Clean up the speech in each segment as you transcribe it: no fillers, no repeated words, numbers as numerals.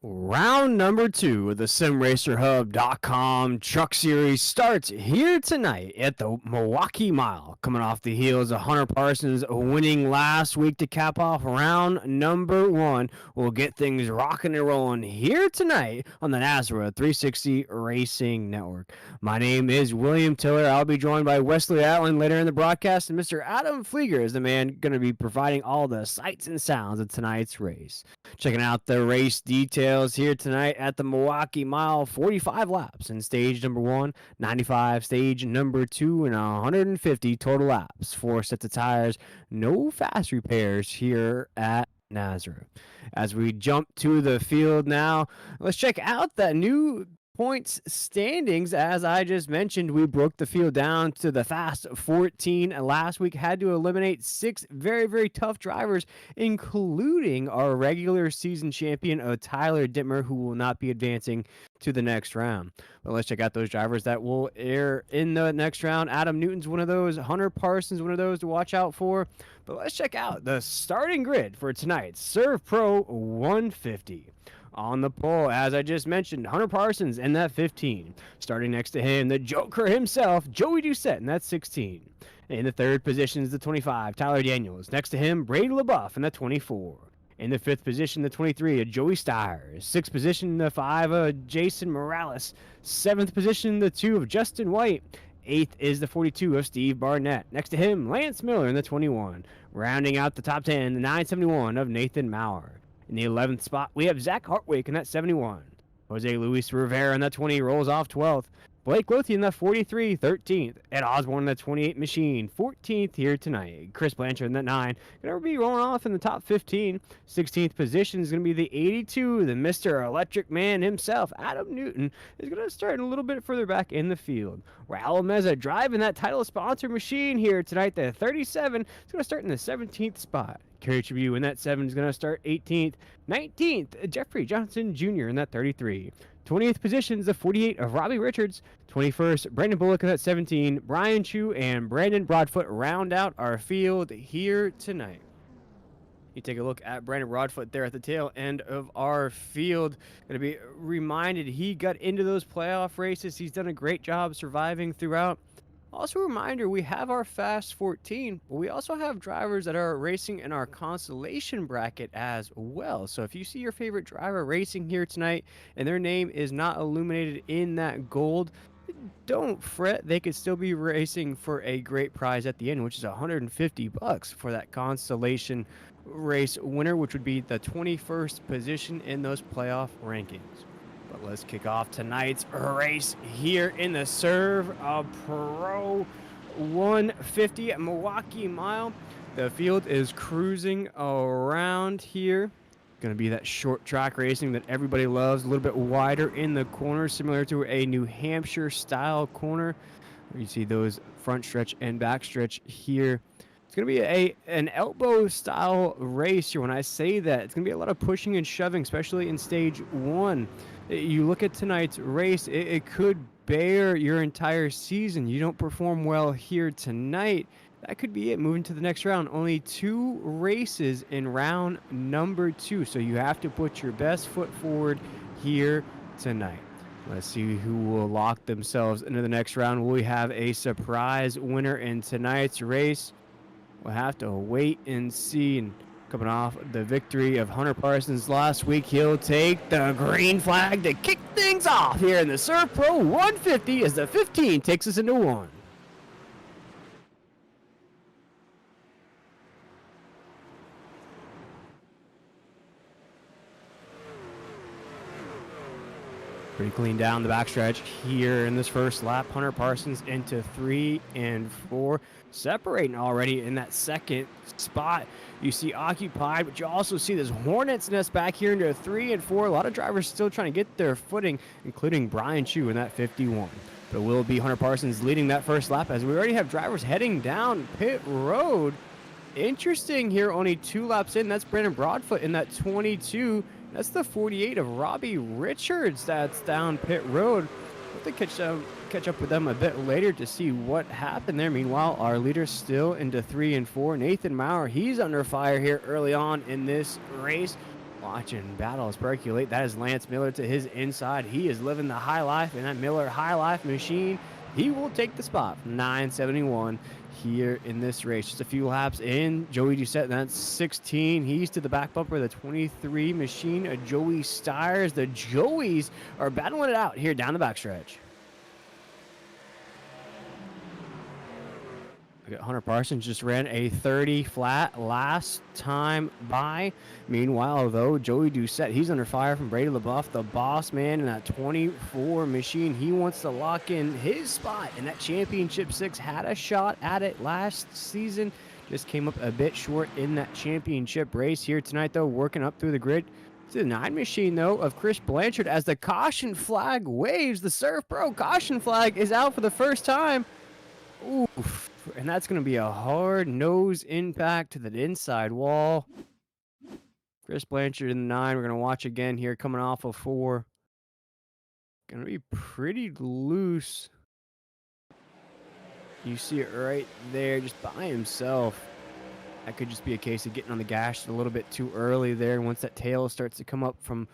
Round number 2 of the SimRacerHub.com Truck Series starts here tonight at the Milwaukee Mile, coming off the heels of Hunter Parsons winning last week to cap off round number 1. We'll get things rocking and rolling here tonight on the NASRA 360 Racing Network. My name is William Tiller. I'll be joined by Wesley Allen later in the broadcast, and Mr. Adam Flieger is the man going to be providing all the sights and sounds of tonight's race. Checking out the race details here tonight at the Milwaukee Mile. 45 laps in stage number 1, 95 stage number 2, and 150 total laps. 4 sets of tires, no fast repairs here at NASRA. As we jump to the field now, let's check out that new points standings. As I just mentioned, we broke the field down to the fast 14 last week, had to eliminate 6 very, very tough drivers, including our regular season champion, Tyler Dittmer, who will not be advancing to the next round. But let's check out those drivers that will air in the next round. Adam Newton's one of those. Hunter Parsons, one of those to watch out for. But let's check out the starting grid for tonight's ServPro 150. On the pole, as I just mentioned, Hunter Parsons in that 15. Starting next to him, the Joker himself, Joey Doucette in that 16. In the third position is the 25, Tyler Daniels. Next to him, Brady LaBeouf in the 24. In the fifth position, the 23, Joey Stires. Sixth position, the 5, Jason Morales. Seventh position, the 2 of Justin White. 8th is the 42 of Steve Barnett. Next to him, Lance Miller in the 21. Rounding out the top 10, the 971 of Nathan Maurer. In the 11th spot, we have Zach Hartwick in that 71. Jose Luis Rivera in that 20 rolls off 12th. Blake Lothian in that 43, 13th. Ed Osborne in that 28 machine, 14th here tonight. Chris Blanchard in that 9. Going to be rolling off in the top 15. 16th position is going to be the 82, the Mr. Electric Man himself, Adam Newton, is going to start a little bit further back in the field. Raul Meza driving that title sponsor machine here tonight. The 37 is going to start in the 17th spot. Kerry Tribune in that 7 is going to start 18th. 19th, Jeffrey Johnson Jr. in that 33. 20th position is the 48 of Robbie Richards. 21st, Brandon Bullock in that 17. Brian Chu and Brandon Broadfoot round out our field here tonight. You take a look at Brandon Broadfoot there at the tail end of our field. Going to be reminded he got into those playoff races. He's done a great job surviving throughout. Also a reminder, we have our Fast 14, but we also have drivers that are racing in our Constellation bracket as well. So if you see your favorite driver racing here tonight and their name is not illuminated in that gold, don't fret. They could still be racing for a great prize at the end, which is $150 for that Constellation race winner, which would be the 21st position in those playoff rankings. But let's kick off tonight's race here in the ServPro 150 at Milwaukee Mile. The field is cruising around here. Going to be that short track racing that everybody loves, a little bit wider in the corners, similar to a New Hampshire style corner. You see those front stretch and back stretch here. It's going to be an elbow style race here. When I say that, it's going to be a lot of pushing and shoving, especially in stage 1. You look at tonight's race, it could bear your entire season. You don't perform well here tonight, that could be it. Moving to the next round. Only 2 races in round number 2, so you have to put your best foot forward here tonight. Let's see who will lock themselves into the next round. Will we have a surprise winner in tonight's race? We'll have to wait and see. And coming off the victory of Hunter Parsons last week, he'll take the green flag to kick things off here in the ServPro 150 as the 15 takes us into 1. Pretty clean down the backstretch here in this first lap. Hunter Parsons into 3 and 4. Separating already in that second spot. You see occupied, but you also see this hornet's nest back here into 3 and 4. A lot of drivers still trying to get their footing, including Brian Chu in that 51. But it will be Hunter Parsons leading that first lap as we already have drivers heading down pit road. Interesting here, only 2 laps in. That's Brandon Broadfoot in that 22. That's the 48 of Robbie Richards that's down pit road. We'll have to catch up with them a bit later to see what happened there. Meanwhile, our leader's still into 3 and 4. Nathan Maurer, he's under fire here early on in this race. Watching battles percolate. That is Lance Miller to his inside. He is living the high life in that Miller high life machine. He will take the spot from 971 here in this race. Just a few laps in. Joey Doucette, that's 16. He's to the back bumper, the 23 machine. Joey Stiers. The Joeys are battling it out here down the backstretch. Hunter Parsons just ran a 30 flat last time by. Meanwhile, though, Joey Doucette, he's under fire from Brady LaBeouf, the boss man in that 24 machine. He wants to lock in his spot in that Championship 6. Had a shot at it last season. Just came up a bit short in that championship race here tonight, though, working up through the grid. It's the 9 machine, though, of Chris Blanchard as the caution flag waves. The ServPro caution flag is out for the first time. Oof. And that's going to be a hard nose impact to the inside wall. Chris Blanchard in the 9. We're going to watch again here coming off of 4. Going to be pretty loose. You see it right there just by himself. That could just be a case of getting on the gas a little bit too early there. Once that tail starts to come up from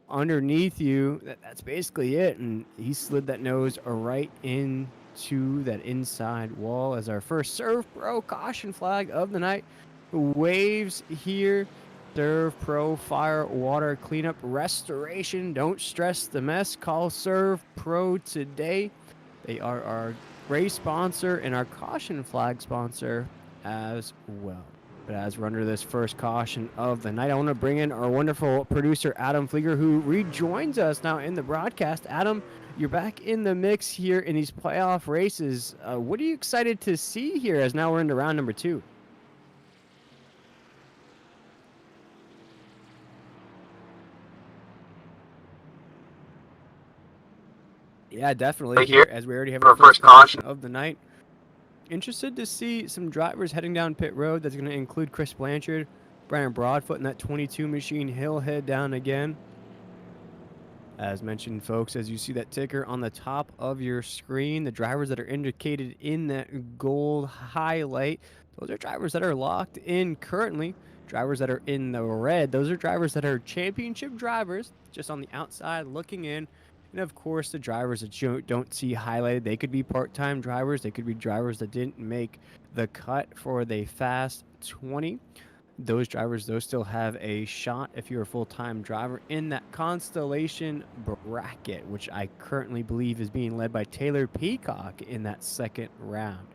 underneath you, that's basically it. And he slid that nose right into that inside wall as our first ServPro caution flag of the night waves here. ServPro fire water cleanup restoration. Don't stress the mess. Call ServPro today. They are our race sponsor and our caution flag sponsor as well. But as we're under this first caution of the night, I want to bring in our wonderful producer, Adam Flieger, who rejoins us now in the broadcast. Adam, you're back in the mix here in these playoff races. What are you excited to see here as now we're into round number 2? Yeah, definitely. Here, as we already have our first caution of the night. Interested to see some drivers heading down pit road. That's going to include Chris Blanchard, Brandon Broadfoot, and that 22 machine. He'll head down again. As mentioned, folks, as you see that ticker on the top of your screen, the drivers that are indicated in that gold highlight, those are drivers that are locked in currently. Drivers that are in the red, those are drivers that are championship drivers, just on the outside looking in. And of course, the drivers that you don't see highlighted, they could be part-time drivers. They could be drivers that didn't make the cut for the Fast 20. Those drivers, those still have a shot if you're a full-time driver in that Constellation bracket, which I currently believe is being led by Taylor Peacock in that second round.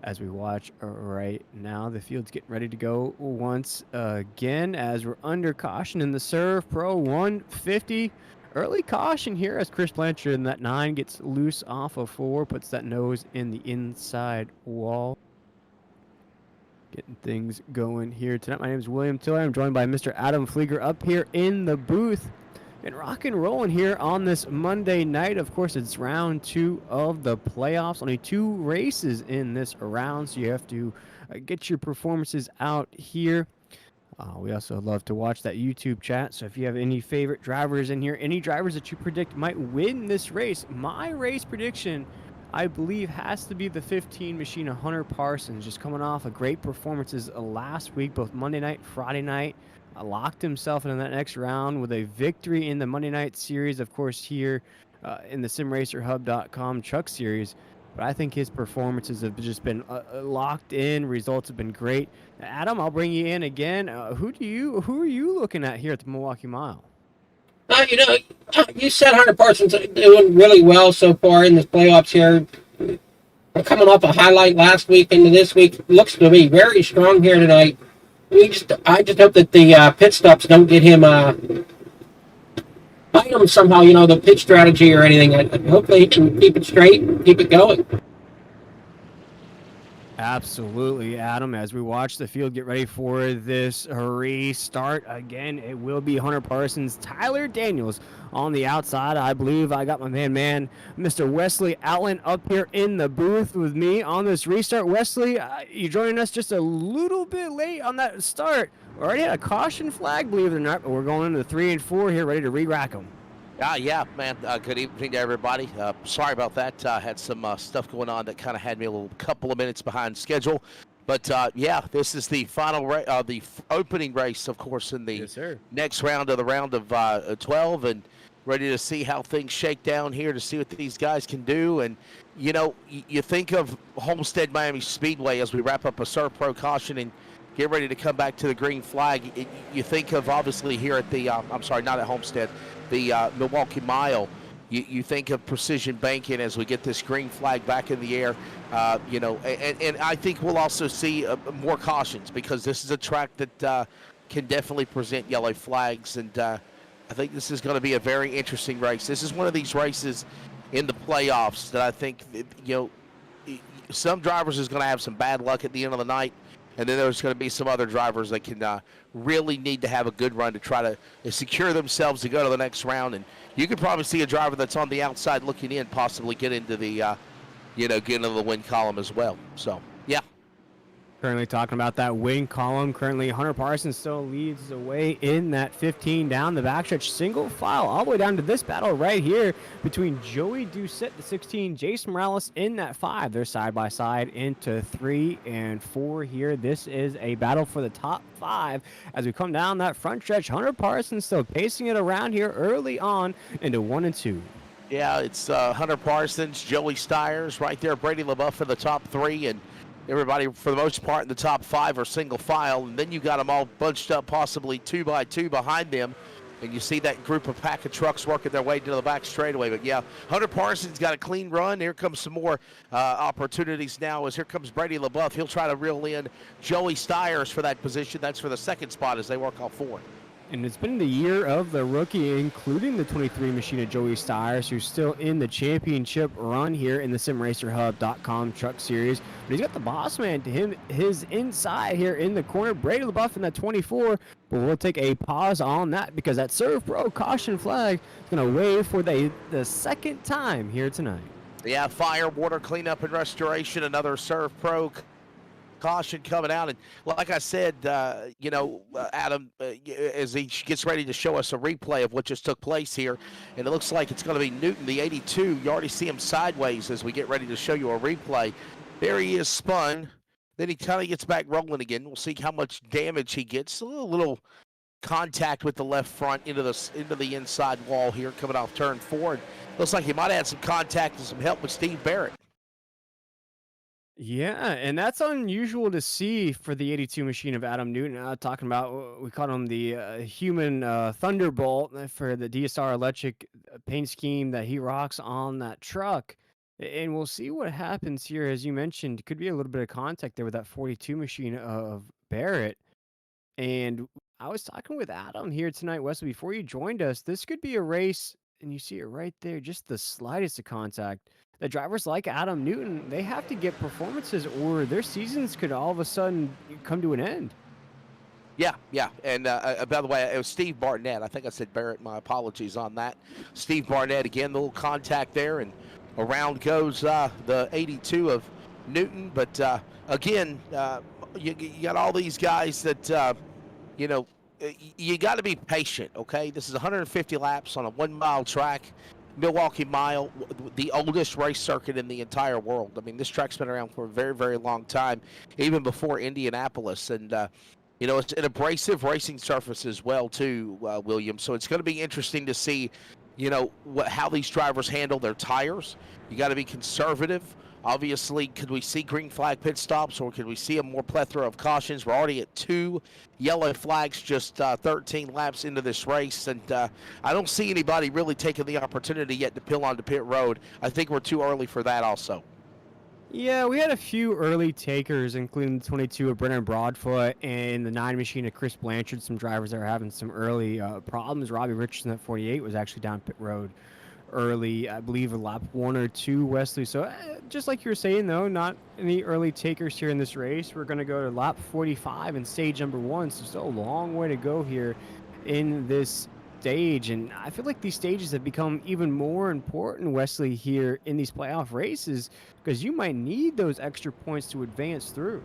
As we watch right now, the field's getting ready to go once again as we're under caution in the ServPro 150. Early caution here as Chris Blanchard in that 9 gets loose off of 4, puts that nose in the inside wall. Getting things going here tonight. My name is William Tiller. I'm joined by Mr. Adam Flieger up here in the booth. And rock and rolling here on this Monday night. Of course, it's round 2 of the playoffs. Only 2 races in this round, so you have to get your performances out here. We also love to watch that YouTube chat. So if you have any favorite drivers in here, any drivers that you predict might win this race, my race prediction, I believe, has to be the 15 machine of Hunter Parsons, just coming off of great performances last week, both Monday night, Friday night. Locked himself into that next round with a victory in the Monday night series, of course, here in the SimRacerHub.com Truck Series. But I think his performances have just been locked in. Results have been great. Adam, I'll bring you in again. Who are you looking at here at the Milwaukee Mile? You said Hunter Parsons doing really well so far in the playoffs here. We're coming off a highlight last week into this week. Looks to be very strong here tonight. I just hope that the pit stops don't get him bite him somehow, the pit strategy or anything. Hopefully he can keep it straight and keep it going. Absolutely, Adam. As we watch the field get ready for this restart again, it will be Hunter Parsons, Tyler Daniels on the outside. I believe I got my man, Mr. Wesley Allen, up here in the booth with me on this restart. Wesley, you joining us just a little bit late on that start. We already had a caution flag, believe it or not, but we're going into 3 and 4 here, ready to re-rack them. Yeah, man. Good evening to everybody. Sorry about that. Had some stuff going on that kind of had me a couple of minutes behind schedule. But yeah, this is the final, the opening race, of course, in the next round of the round of 12, and ready to see how things shake down here to see what these guys can do. And you think of Homestead Miami Speedway as we wrap up a ServPro caution and get ready to come back to the green flag. You think of obviously here at the I'm sorry, not at Homestead, the Milwaukee Mile. You think of precision banking as we get this green flag back in the air, and I think we'll also see more cautions because this is a track that can definitely present yellow flags, and I think this is going to be a very interesting race. This is one of these races in the playoffs that I think some drivers is going to have some bad luck at the end of the night. And then there's going to be some other drivers that can really need to have a good run to try to secure themselves to go to the next round. And you could probably see a driver that's on the outside looking in possibly get into the, get into the win column as well. So, yeah. Currently talking about that win column. Currently, Hunter Parsons still leads the way in that 15 down the backstretch. Single file all the way down to this battle right here between Joey Doucette, the 16, Jason Morales in that 5. They're side by side into 3 and 4 here. This is a battle for the top 5 as we come down that front stretch. Hunter Parsons still pacing it around here early on into 1 and 2. Yeah, it's Hunter Parsons, Joey Stiers right there, Brady LaBeouf in the top 3, and everybody, for the most part, in the top 5 are single file, and then you got them all bunched up, possibly 2 by 2 behind them and you see that group of pack of trucks working their way to the back straightaway. But yeah, Hunter Parsons got a clean run. Here comes some more opportunities now as here comes Brady LaBeouf. He'll try to reel in Joey Stiers for that position. That's for the second spot as they work off forward. And it's been the year of the rookie, including the 23 machine of Joey Stiers, who's still in the championship run here in the SimRacerHub.com Truck Series. But he's got the boss man to him, his inside here in the corner. Brady LaBeouf in that 24. But we'll take a pause on that because that ServPro caution flag is going to wave for the second time here tonight. Yeah, fire, water cleanup, and restoration. Another ServPro caution coming out, and like I said, Adam, as he gets ready to show us a replay of what just took place here, and it looks like it's going to be Newton, the 82. You already see him sideways as we get ready to show you a replay. There he is, spun. Then he kind of gets back rolling again. We'll see how much damage he gets. A little contact with the left front into the inside wall here, coming off turn 4. Looks like he might have had some contact and some help with Steve Barrett. Yeah, and that's unusual to see for the 82 machine of Adam Newton. Talking about, we called him the human thunderbolt for the DSR electric paint scheme that he rocks on that truck. And we'll see what happens here. As you mentioned, could be a little bit of contact there with that 42 machine of Barrett. And I was talking with Adam here tonight, Wesley, before you joined us. This could be a race, and you see it right there, just the slightest of contact. The drivers like Adam Newton, they have to get performances or their seasons could all of a sudden come to an end. Yeah. And by the way, it was Steve Barnett. I think I said Barrett. My apologies on that. Steve Barnett, again, the little contact there, and around goes the 82 of Newton. But, again, you got all these guys that, you got to be patient, okay? This is 150 laps on a 1-mile track. Milwaukee Mile, the oldest race circuit in the entire world. I mean, this track's been around for a very, very long time, even before Indianapolis. And, it's an abrasive racing surface as well, too, William. So it's going to be interesting to see, how these drivers handle their tires. You got to be conservative. Obviously, could we see green flag pit stops, or could we see a more plethora of cautions? We're already at 2 yellow flags just 13 laps into this race, and I don't see anybody really taking the opportunity yet to peel onto pit road. I think we're too early for that also. Yeah, we had a few early takers, including the 22 of Brennan Broadfoot and the 9 machine of Chris Blanchard. Some drivers that are having some early problems. Robbie Richardson at 48 was actually down pit road early, I believe, a lap 1 or 2, Wesley. So just like you were saying, though, not any early takers here in this race. We're going to go to lap 45 in stage number 1, so still a long way to go here in this stage. And I feel like these stages have become even more important, Wesley, here in these playoff races, because you might need those extra points to advance through.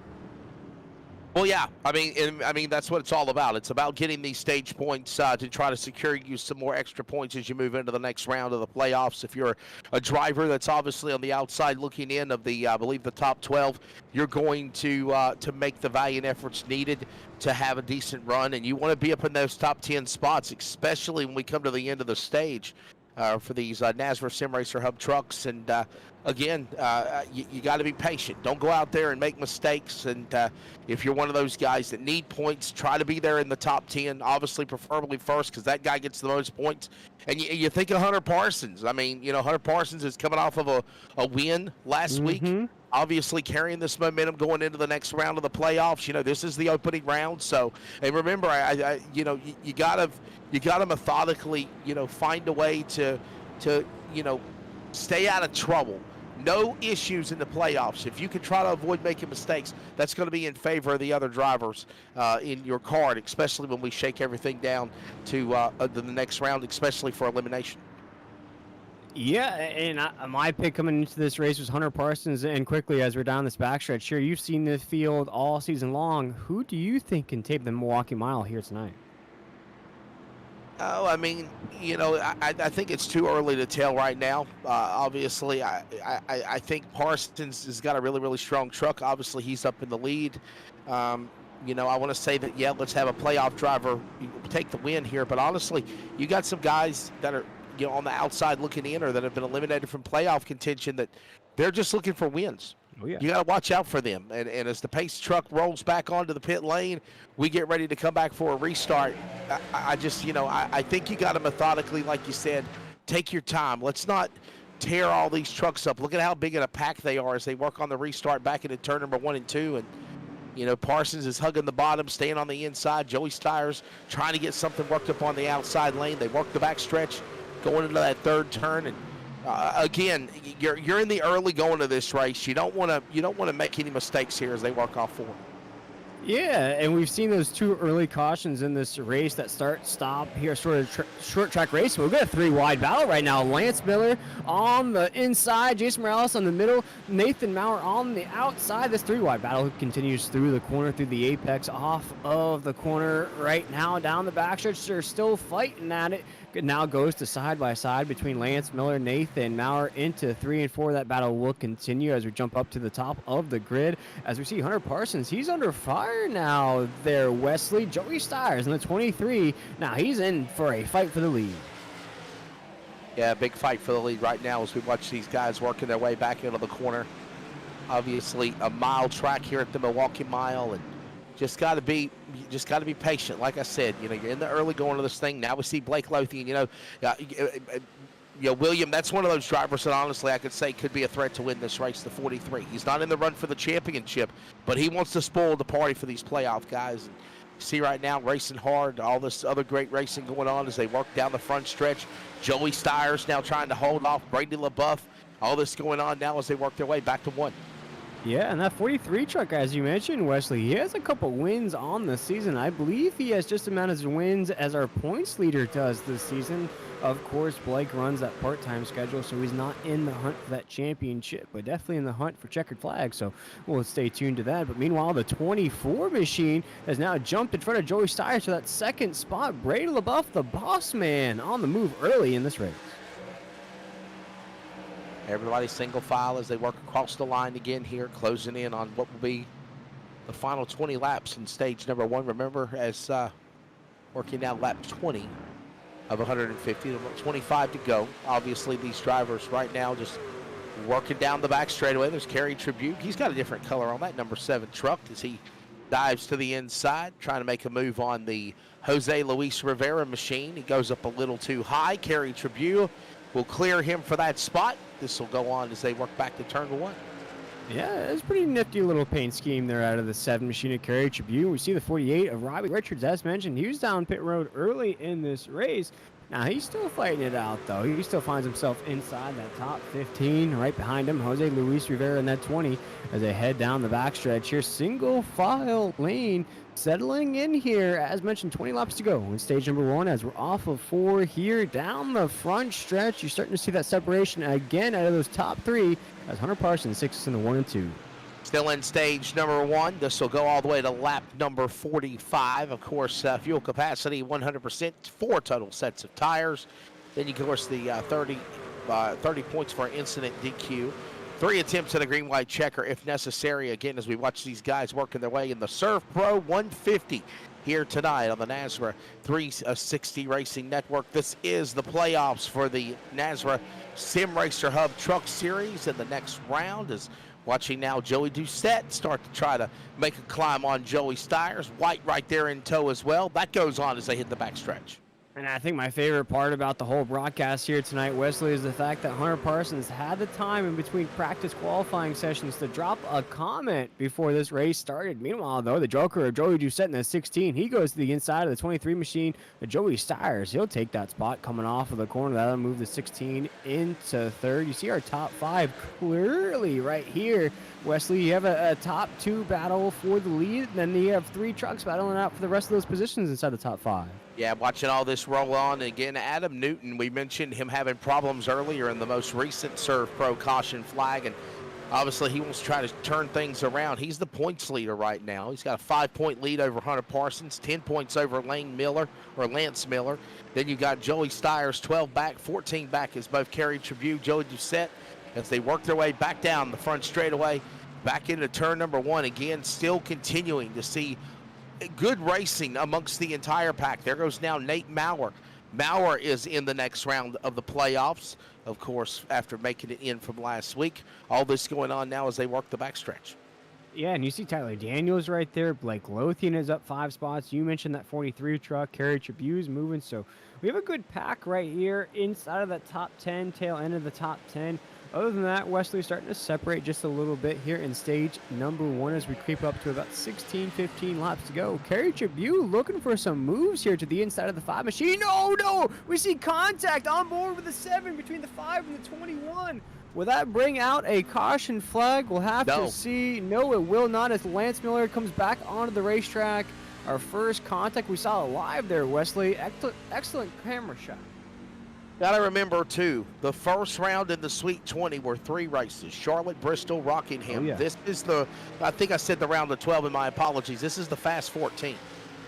Well, yeah. I mean, that's what it's all about. It's about getting these stage points to try to secure you some more extra points as you move into the next round of the playoffs. If you're a driver that's obviously on the outside looking in of the, I believe, the top 12, you're going to make the valiant efforts needed to have a decent run, and you want to be up in those top 10 spots, especially when we come to the end of the stage for these NASCAR Sim Racer Hub trucks. And again, you got to be patient. Don't go out there and make mistakes. And if you're one of those guys that need points, try to be there in the top 10, obviously preferably first, because that guy gets the most points. And you think of Hunter Parsons. I mean, Hunter Parsons is coming off of a win last week, obviously carrying this momentum going into the next round of the playoffs. This is the opening round. So, and remember, you gotta methodically, find a way to stay out of trouble. No issues in the playoffs. If you can try to avoid making mistakes, that's going to be in favor of the other drivers in your card, especially when we shake everything down to the next round, especially for elimination. Yeah, and my pick coming into this race was Hunter Parsons. And quickly, as we're down this backstretch here, you've seen this field all season long. Who do you think can take the Milwaukee Mile here tonight? Oh, I mean, I think it's too early to tell right now. Obviously, I think Parsons has got a really, really strong truck. Obviously, he's up in the lead. I want to say that, yeah, let's have a playoff driver take the win here. But honestly, you got some guys that are, on the outside looking in, or that have been eliminated from playoff contention, that they're just looking for wins. Oh, yeah. You got to watch out for them. And as the pace truck rolls back onto the pit lane, we get ready to come back for a restart. I just, I think you got to methodically, like you said, take your time. Let's not tear all these trucks up. Look at how big of a pack they are as they work on the restart back into turn number 1 and 2. And, Parsons is hugging the bottom, staying on the inside. Joey Steyer's trying to get something worked up on the outside lane. They work the back stretch, going into that third turn. And again, you're in the early going of this race. You don't want to make any mistakes here as they work off forward. Yeah, and we've seen those 2 early cautions in this race that stop here, sort of short track race. We've got a 3 wide battle right now. Lance Miller on the inside, Jason Morales on the middle, Nathan Maurer on the outside. This 3 wide battle continues through the corner, through the apex, off of the corner right now, down the backstretch. They're still fighting at it. It now goes to side by side between Lance Miller, Nathan Maurer into 3 and 4. That battle will continue as we jump up to the top of the grid. As we see Hunter Parsons, he's under fire now there, Wesley. Joey Steyer's in the 23. Now he's in for a fight for the lead. Yeah, big fight for the lead right now as we watch these guys working their way back into the corner. Obviously, a mile track here at the Milwaukee Mile, and just got to be patient. Like I said, you're in the early going of this thing. Now we see Blake Lothian. William, that's one of those drivers that honestly I could say could be a threat to win this race, the 43. He's not in the run for the championship, but he wants to spoil the party for these playoff guys. And you see right now, racing hard, all this other great racing going on as they work down the front stretch. Joey Steyer's now trying to hold off Brady LaBeouf. All this going on now as they work their way back to 1. Yeah, and that 43 truck, as you mentioned, Wesley, he has a couple wins on the season. I believe he has just as amount of wins as our points leader does this season. Of course, Blake runs that part-time schedule, so he's not in the hunt for that championship, but definitely in the hunt for checkered flag, so we'll stay tuned to that. But meanwhile, the 24 machine has now jumped in front of Joey Steyer to that second spot. Brady LaBeouf, the boss man, on the move early in this race. Everybody single file as they work across the line again here, closing in on what will be the final 20 laps in stage number 1. Remember, as working now lap 20 of 150, 25 to go. Obviously, these drivers right now just working down the back straightaway. There's Kerry Tribute. He's got a different color on that number 7 truck as he dives to the inside, trying to make a move on the Jose Luis Rivera machine. He goes up a little too high. Kerry Tribute will clear him for that spot. This will go on as they work back to turn 1. Yeah, it's a pretty nifty little paint scheme there out of the 7 machine of Kerry Tribune. We see the 48 of Robbie Richards, as mentioned. He was down pit road early in this race. Now, he's still fighting it out, though. He still finds himself inside that top 15. Right behind him, Jose Luis Rivera in that 20 as they head down the backstretch here. Single file lane settling in here. As mentioned, 20 laps to go in stage number 1 as we're off of 4 here down the front stretch. You're starting to see that separation again out of those top 3 as Hunter Parsons 6 in the 1 and 2. Still in stage number 1. This will go all the way to lap number 45. Of course, fuel capacity 100%, 4 total sets of tires. Then, of course, the 30 points for incident DQ. 3 attempts at a green-white checker if necessary. Again, as we watch these guys working their way in the ServPro 150 here tonight on the NASRA 360 Racing Network. This is the playoffs for the NASRA Sim Racer Hub Truck Series. And the next round is watching now Joey Doucette start to try to make a climb on Joey Steyer's. White right there in tow as well. That goes on as they hit the backstretch. And I think my favorite part about the whole broadcast here tonight, Wesley, is the fact that Hunter Parsons had the time in between practice qualifying sessions to drop a comment before this race started. Meanwhile, though, the Joker of Joey Doucette in the 16, he goes to the inside of the 23 machine. Joey Steyer's, he'll take that spot coming off of the corner. That'll move the 16 into third. You see our top 5 clearly right here. Wesley, you have a top 2 battle for the lead, and then you have 3 trucks battling out for the rest of those positions inside the top 5. Yeah, watching all this roll on. Again, Adam Newton, we mentioned him having problems earlier in the most recent ServPro caution flag, and obviously he wants to try to turn things around. He's the points leader right now. He's got a 5-point lead over Hunter Parsons, 10 points over Lance Miller. Then you've got Joey Steyer's 12 back, 14 back is both Kerry Tribune, Joey Doucette, as they work their way back down the front straightaway, back into turn number 1. Again, still continuing to see good racing amongst the entire pack. There goes now Nate Maurer Maurer is in the next round of the playoffs, of course, after making it in from last week. All this going on now as they work the backstretch. Yeah, and you see Tyler Daniels right there. Blake Lothian is up 5 spots. You mentioned that 43 truck. Kerry Tribune's moving. So we have a good pack right here inside of that top 10, tail end of the top 10. Other than that, Wesley's starting to separate just a little bit here in stage number 1 as we creep up to about 16, 15 laps to go. Kerry Tribune looking for some moves here to the inside of the 5 machine. Oh, no! We see contact on board with the 7 between the 5 and the 21. Will that bring out a caution flag? We'll have to see. No, it will not as Lance Miller comes back onto the racetrack. Our first contact, we saw it live there, Wesley. Excellent camera shot. Got to remember, too, the first round in the Sweet 20 were 3 races. Charlotte, Bristol, Rockingham. Oh, yeah. This is I think I said the round of 12 in my apologies. This is the Fast 14.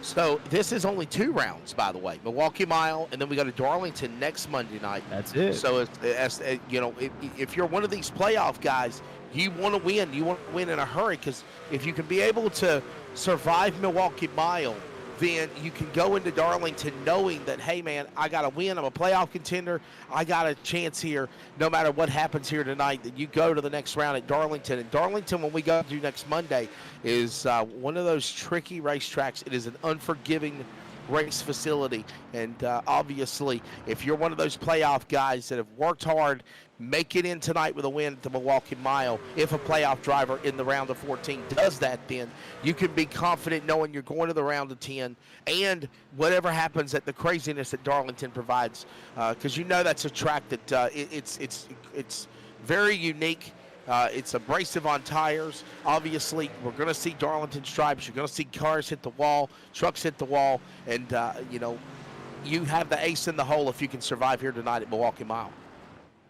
So this is only 2 rounds, by the way. Milwaukee Mile, and then we go to Darlington next Monday night. That's it. So, if you're one of these playoff guys, you want to win. You want to win in a hurry because if you can be able to survive Milwaukee Mile, then you can go into Darlington knowing that, hey, man, I got to win. I'm a playoff contender. I got a chance here no matter what happens here tonight. That you go to the next round at Darlington. And Darlington, when we go to next Monday, is one of those tricky racetracks. It is an unforgiving race facility. And obviously, if you're one of those playoff guys that have worked hard, make it in tonight with a win at the Milwaukee Mile. If a playoff driver in the round of 14 does that, then you can be confident knowing you're going to the round of 10 and whatever happens at the craziness that Darlington provides, because that's a track that it's very unique. It's abrasive on tires. Obviously, we're going to see Darlington stripes. You're going to see cars hit the wall, trucks hit the wall, and you have the ace in the hole if you can survive here tonight at Milwaukee Mile.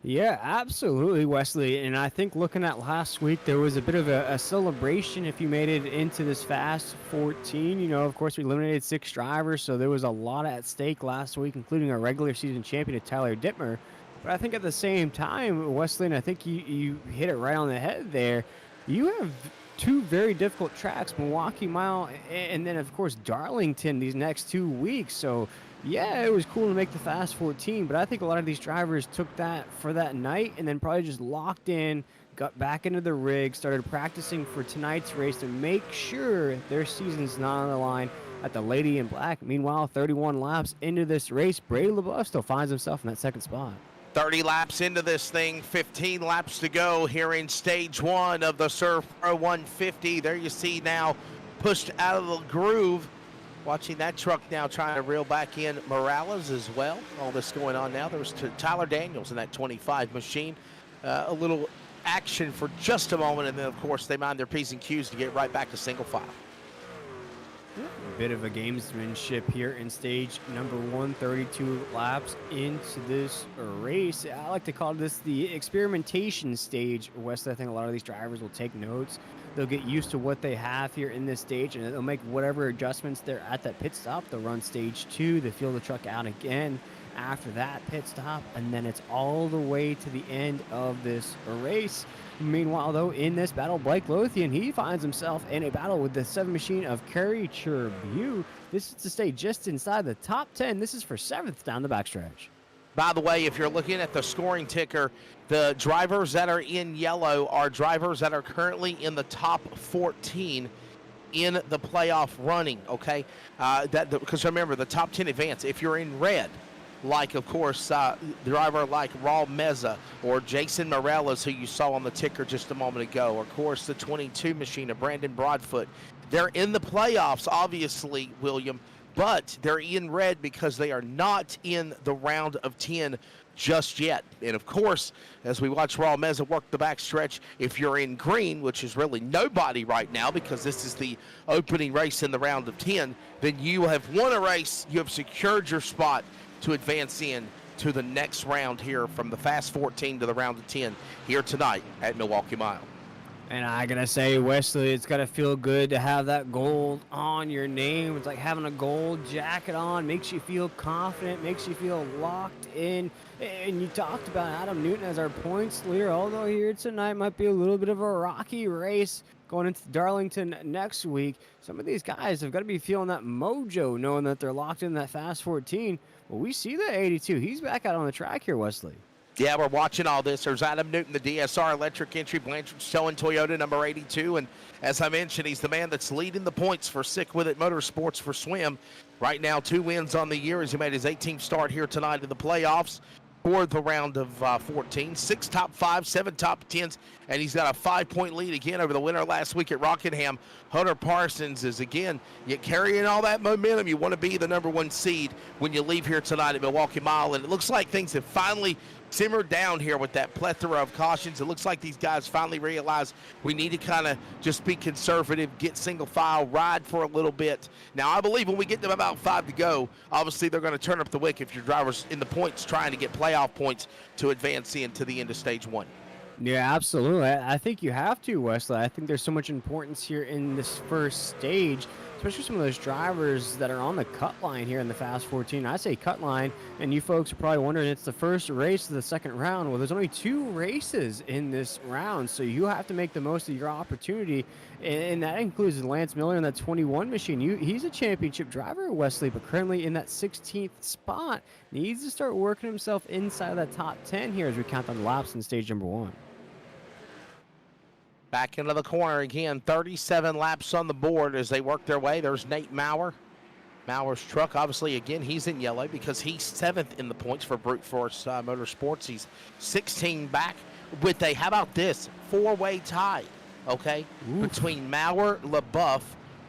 Yeah, absolutely, Wesley. And I think looking at last week, there was a bit of a celebration if you made it into this Fast 14. Of course, we eliminated 6 drivers, so there was a lot at stake last week, including our regular season champion, Tyler Dittmer. But I think at the same time, Wesley, and I think you hit it right on the head there, you have 2 very difficult tracks, Milwaukee Mile and then, of course, Darlington these next 2 weeks. So, yeah, it was cool to make the Fast 14, but I think a lot of these drivers took that for that night and then probably just locked in, got back into the rig, started practicing for tonight's race to make sure their season's not on the line at the Lady in Black. Meanwhile, 31 laps into this race, Brady LeBeau still finds himself in that second spot. 30 laps into this thing, 15 laps to go here in stage 1 of the ServPro 150. There you see now pushed out of the groove. Watching that truck now trying to reel back in Morales as well. All this going on now. There was Tyler Daniels in that 25 machine. A little action for just a moment, and then, of course, they mind their P's and Q's to get right back to single file. A bit of a gamesmanship here in stage number 1, 32 laps into this race. I like to call this the experimentation stage. West, I think a lot of these drivers will take notes. They'll get used to what they have here in this stage, and they'll make whatever adjustments they're at that pit stop. They'll run stage 2. They feel the truck out again after that pit stop, and then it's all the way to the end of this race. Meanwhile, though, in this battle, Blake Lothian, he finds himself in a battle with the 7 machine of Kerry Tribune. This is to stay just inside the top 10. This is for 7th down the backstretch. By the way, if you're looking at the scoring ticker, the drivers that are in yellow are drivers that are currently in the top 14 in the playoff running, okay? Because remember, the top 10 advance. If you're in red, like, of course, driver like Raul Meza or Jason Morales, who you saw on the ticker just a moment ago, or, of course, the 22 machine of Brandon Broadfoot. They're in the playoffs, obviously, William, but they're in red because they are not in the round of 10 just yet. And, of course, as we watch Raul Meza work the backstretch, if you're in green, which is really nobody right now because this is the opening race in the round of 10, then you have won a race, you have secured your spot to advance in to the next round here from the Fast 14 to the round of 10 here tonight at Milwaukee Mile. And I gotta say, Wesley, it's gotta feel good to have that gold on your name. It's like having a gold jacket on, makes you feel confident, makes you feel locked in. And you talked about Adam Newton as our points leader, although here tonight might be a little bit of a rocky race. going into Darlington next week. Some of these guys have got to be feeling that mojo, knowing that they're locked in that Fast 14. Well, we see that 82. He's back out on the track here, Wesley. Yeah, we're watching all this. There's Adam Newton, the DSR electric entry, Blanchard showing Toyota number 82. And as I mentioned, he's the man that's leading the points for Sick With It Motorsports for Swim. Right now, 2 wins on the year as he made his 18th start here tonight in the playoffs for the round of 14. 6 top 5, 7 top 10s, and he's got a 5-point lead again over the winner last week at Rockingham. Hunter Parsons is, again, you carrying all that momentum. You want to be the number 1 seed when you leave here tonight at Milwaukee Mile, and it looks like things have finally simmered down here with that plethora of cautions. It looks like these guys finally realize we need to kind of just be conservative, get single file, ride for a little bit. Now, I believe when we get to about 5 to go, obviously they're going to turn up the wick if your driver's in the points trying to get playoff points to advance into the end of stage 1. Yeah, absolutely. I think you have to, Wesley. I think there's so much importance here in this first stage, especially some of those drivers that are on the cut line here in the Fast 14. I say cut line, and you folks are probably wondering it's the first race of the second round. Well, there's only 2 races in this round, so you have to make the most of your opportunity, and that includes Lance Miller in that 21 machine. He's a championship driver, Wesley, but currently in that 16th spot. Needs to start working himself inside of that top 10 here as we count down the laps in stage number 1. Back into the corner again, 37 laps on the board as they work their way. There's Nate Maurer. Maurer's truck, obviously, again, he's in yellow because he's 7th in the points for Brute Force Motorsports. He's 16 back with a, how about this, 4-way tie, okay, between Maurer, LaBeouf,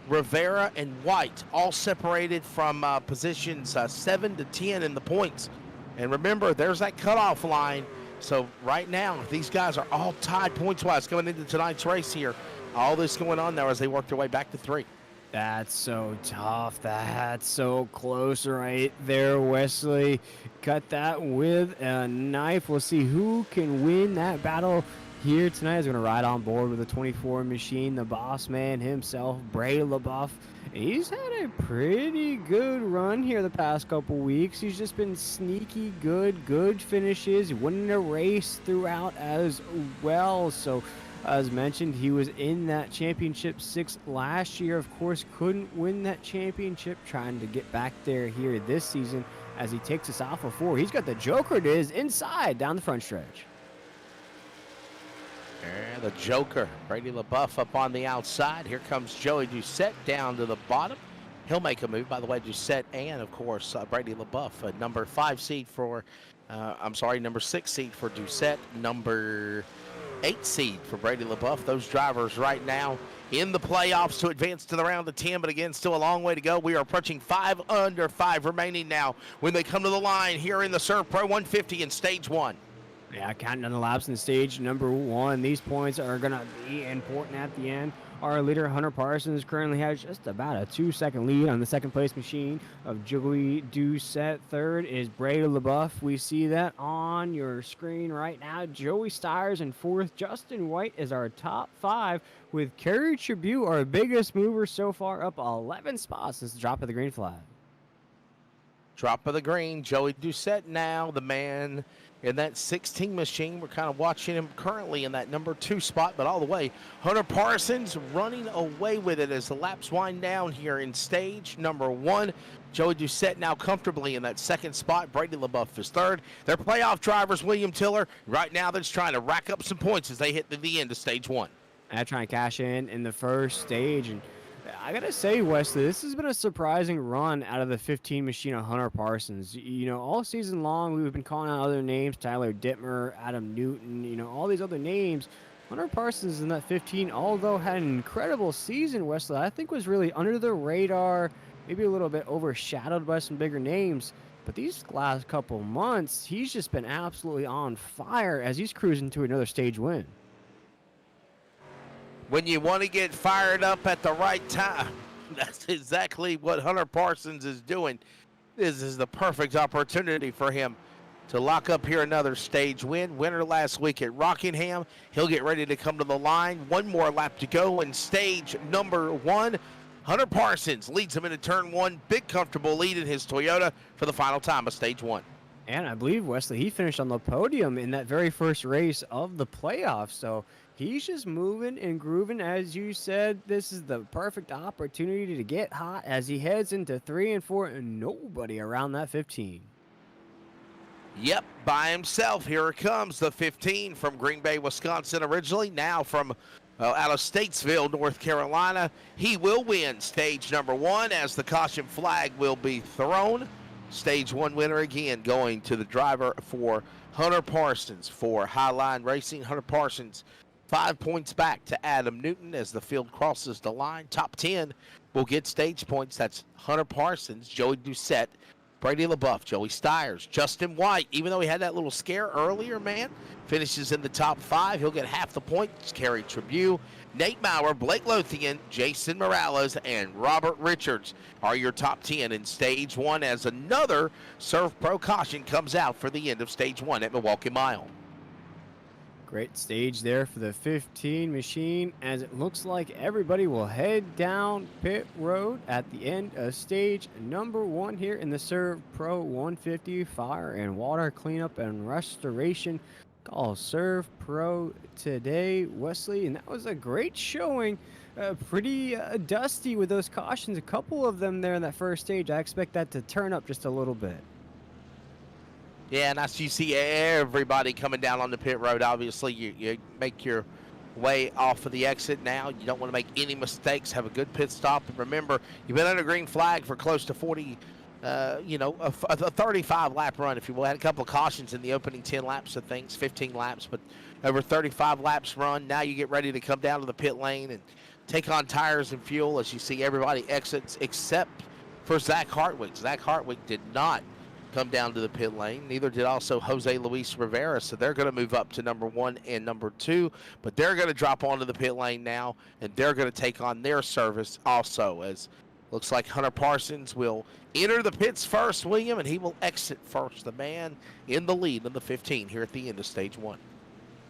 Rivera, and White, all separated from positions 7 to 10 in the points. And remember, there's that cutoff line. So right now, these guys are all tied points-wise coming into tonight's race here. All this going on now as they work their way back to 3. That's so tough. That's so close right there, Wesley. Cut that with a knife. We'll see who can win that battle here tonight. Is going to ride on board with the 24 machine, the boss man himself, Bray LaBeouf. He's had a pretty good run here the past couple weeks. He's just been sneaky good finishes, winning a race throughout as well. So, as mentioned, he was in that championship 6 last year. Of course, couldn't win that championship, trying to get back there here this season as he takes us off of 4. He's got the Joker it is inside down the front stretch. And the Joker, Brady LaBeouf up on the outside. Here comes Joey Doucette down to the bottom. He'll make a move. By the way, Doucette and, of course, Brady LaBeouf, number 5 seed for, number 6 seed for Doucette, number 8 seed for Brady LaBeouf. Those drivers right now in the playoffs to advance to the round of 10, but again, still a long way to go. We are approaching 5 under 5 remaining now when they come to the line here in the ServPro 150 in stage 1. Yeah, counting down the laps in stage number 1. These points are going to be important at the end. Our leader, Hunter Parsons, currently has just about a 2-second lead on the second place machine of Joey Doucette. Third is Bray LaBeouf. We see that on your screen right now. Joey Stiers in 4th. Justin White is our top 5, with Kerry Tribute, our biggest mover so far, up 11 spots since the drop of the green flag. Drop of the green. Joey Doucette now, the man in that 16 machine. We're kind of watching him currently in that number 2 spot, but all the way, Hunter Parsons running away with it as the laps wind down here in stage number 1. Joey Doucette now comfortably in that 2nd spot. Brady LaBeouf is 3rd. Their playoff drivers, William Tiller, right now they're just trying to rack up some points as they hit the end of stage 1. I try and cash in the first stage, and I gotta say, Wesley, this has been a surprising run out of the 15 machine of Hunter Parsons. You know, all season long, we've been calling out other names, Tyler Dittmer, Adam Newton, you know, all these other names. Hunter Parsons in that 15, although had an incredible season, Wesley, I think was really under the radar, maybe a little bit overshadowed by some bigger names. But these last couple months, he's just been absolutely on fire as he's cruising to another stage win. When you want to get fired up at the right time, that's exactly what Hunter Parsons is doing. This is the perfect opportunity for him to lock up here another stage win. Winner last week at Rockingham. He'll get ready to come to the line. One more lap to go in stage number 1. Hunter Parsons leads him into turn 1. Big comfortable lead in his Toyota for the final time of stage 1. And I believe, Wesley, he finished on the podium in that very first race of the playoffs. So he's just moving and grooving. As you said, this is the perfect opportunity to get hot as he heads into 3 and 4 and nobody around that 15. Yep, by himself. Here it comes, the 15 from Green Bay, Wisconsin originally, now from out of Statesville, North Carolina. He will win stage number 1 as the caution flag will be thrown. Stage 1 winner again going to the driver for Hunter Parsons for Highline Racing. Hunter Parsons 5 points back to Adam Newton as the field crosses the line. Top 10 will get stage points. That's Hunter Parsons, Joey Doucette, Brady LaBeouf, Joey Stiers, Justin White, even though he had that little scare earlier, man, finishes in the top 5. He'll get half the points. Kerry Tribune, Nate Maurer, Blake Lothian, Jason Morales, and Robert Richards are your top 10 in stage 1 as another ServPro caution comes out for the end of stage 1 at Milwaukee Mile. Great stage there for the 15 machine, as it looks like everybody will head down pit road at the end of stage number 1 here in the ServPro 150 Fire and Water Cleanup and Restoration. Call ServPro today, Wesley, and that was a great showing. Pretty dusty with those cautions, a couple of them there in that first stage. I expect that to turn up just a little bit. Yeah, and as you see everybody coming down on the pit road, obviously you make your way off of the exit now. You don't want to make any mistakes. Have a good pit stop. And remember, you've been under green flag for close to 40, a 35-lap run, if you will. Had a couple of cautions in the opening 10 laps of things, 15 laps, but over 35 laps run. Now you get ready to come down to the pit lane and take on tires and fuel as you see everybody exits except for Zach Hartwig. Zach Hartwig did not come down to the pit lane. Neither did also Jose Luis Rivera, so they're going to move up to number 1 and number 2, but they're going to drop onto the pit lane now, and they're going to take on their service also, as looks like Hunter Parsons will enter the pits first, William, and he will exit first. The man in the lead in the 15 here at the end of stage 1.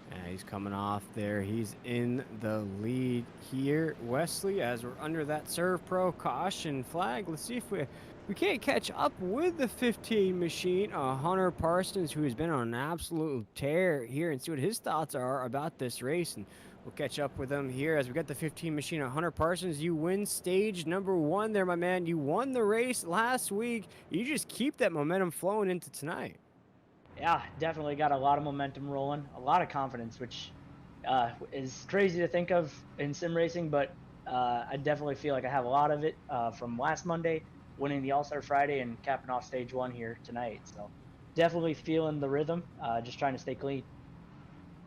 Yeah, he's coming off there. He's in the lead here, Wesley, as we're under that ServPro caution flag. Let's see if we can't catch up with the 15 machine. Hunter Parsons, who has been on an absolute tear here, and see what his thoughts are about this race. And we'll catch up with him here as we got the 15 machine. Hunter Parsons, you win stage number 1 there, my man. You won the race last week. You just keep that momentum flowing into tonight. Yeah, definitely got a lot of momentum rolling, a lot of confidence, which is crazy to think of in sim racing, but I definitely feel like I have a lot of it from last Monday, winning the All-Star Friday and capping off stage 1 here tonight. So definitely feeling the rhythm, just trying to stay clean.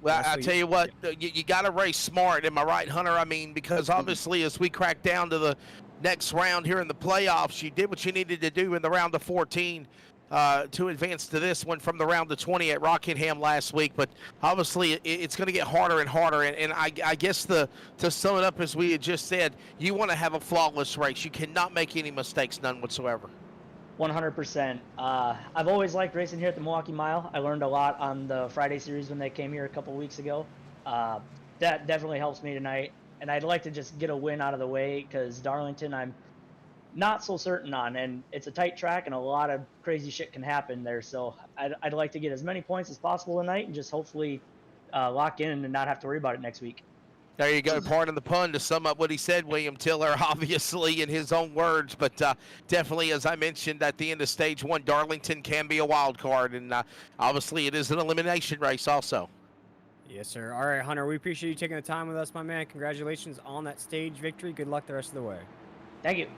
Well, I tell you what, you got to race smart. Am I right, Hunter? I mean, because obviously as we crack down to the next round here in the playoffs, you did what you needed to do in the round of 14 to advance to this one from the round of 20 at Rockingham last week. But obviously it's going to get harder and harder. And I guess to sum it up, as we had just said, you want to have a flawless race. You cannot make any mistakes, none whatsoever. 100%. I've always liked racing here at the Milwaukee Mile. I learned a lot on the Friday series when they came here a couple weeks ago. That definitely helps me tonight. And I'd like to just get a win out of the way because Darlington I'm not so certain on, and it's a tight track and a lot of crazy shit can happen there. So I'd like to get as many points as possible tonight and just hopefully lock in and not have to worry about it next week. There you go. Pardon the pun to sum up what he said, William Tiller, obviously in his own words. But definitely, as I mentioned, at the end of stage 1, Darlington can be a wild card. And obviously, it is an elimination race also. Yes, sir. All right, Hunter, we appreciate you taking the time with us, my man. Congratulations on that stage victory. Good luck the rest of the way. Thank you.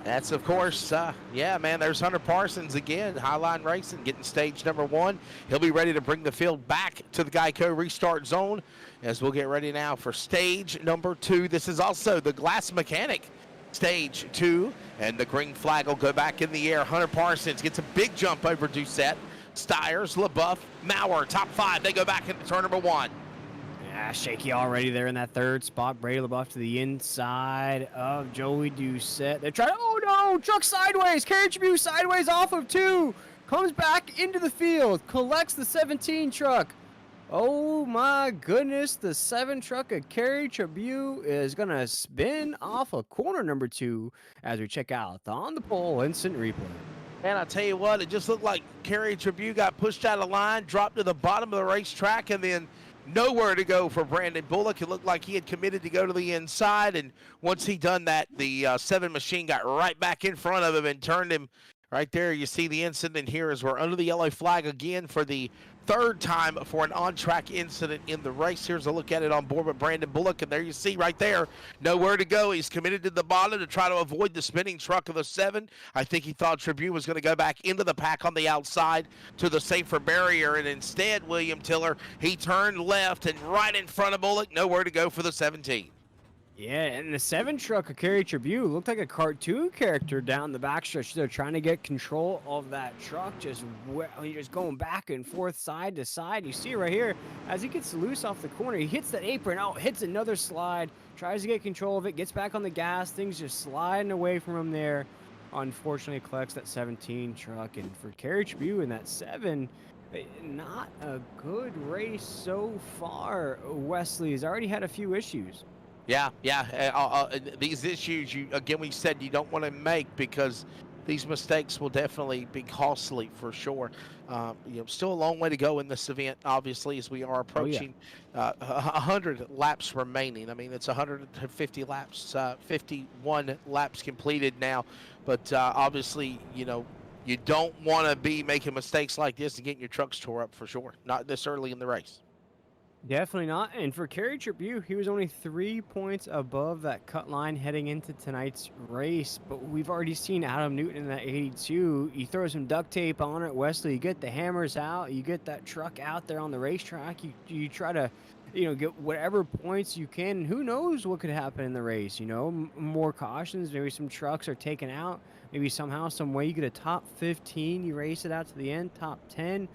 That's, of course, yeah, man, there's Hunter Parsons again, Highline Racing, getting stage number 1. He'll be ready to bring the field back to the Geico restart zone as we'll get ready now for stage number 2. This is also the Glass Mechanic stage 2, and the green flag will go back in the air. Hunter Parsons gets a big jump over Doucette, Stiers, LaBeouf, Maurer, top 5. They go back into turn number 1. Yeah, shaky already there in that third spot. Brady LaBeouf to the inside of Joey Doucette. They're trying to, oh no, truck sideways. Kerry Tribune sideways off of 2. Comes back into the field. Collects the 17 truck. Oh my goodness, the 7 truck of Kerry Tribune is going to spin off of corner number 2 as we check out the on the pole instant replay. And I tell you what, it just looked like Kerry Tribune got pushed out of line, dropped to the bottom of the racetrack, and then nowhere to go for Brandon Bullock. It looked like he had committed to go to the inside, and once he done that, the 7 machine got right back in front of him and turned him right there. You see the incident here as we're under the yellow flag again for the 3rd time for an on-track incident in the race. Here's a look at it on board with Brandon Bullock, and there you see right there, nowhere to go. He's committed to the bottom to try to avoid the spinning truck of the 7. I think he thought Tribune was going to go back into the pack on the outside to the safer barrier, and instead, William Tiller, he turned left and right in front of Bullock, nowhere to go for the 17. Yeah, and the 7 truck of Kerry Tribune looked like a cartoon character down the backstretch. They're trying to get control of that truck, just going back and forth, side to side. You see it right here as he gets loose off the corner. He hits that apron, hits another slide, tries to get control of it, gets back on the gas. Things just sliding away from him there. Unfortunately, collects that 17 truck, and for Kerry Tribune and that 7. Not a good race so far. Wesley has already had a few issues. Yeah. These issues, we said you don't want to make because these mistakes will definitely be costly for sure. Still a long way to go in this event, obviously, as we are approaching 100 laps remaining. I mean, it's 150 laps, 51 laps completed now. But obviously, you don't want to be making mistakes like this and getting your trucks tore up for sure. Not this early in the race. Definitely not. And for Kerry Tribune, he was only 3 points above that cut line heading into tonight's race. But we've already seen Adam Newton in that 82. You throw some duct tape on it, Wesley. You get the hammers out. You get that truck out there on the racetrack. You try to, get whatever points you can. Who knows what could happen in the race? More cautions. Maybe some trucks are taken out. Maybe somehow, some way, you get a top 15. You race it out to the end, top 10.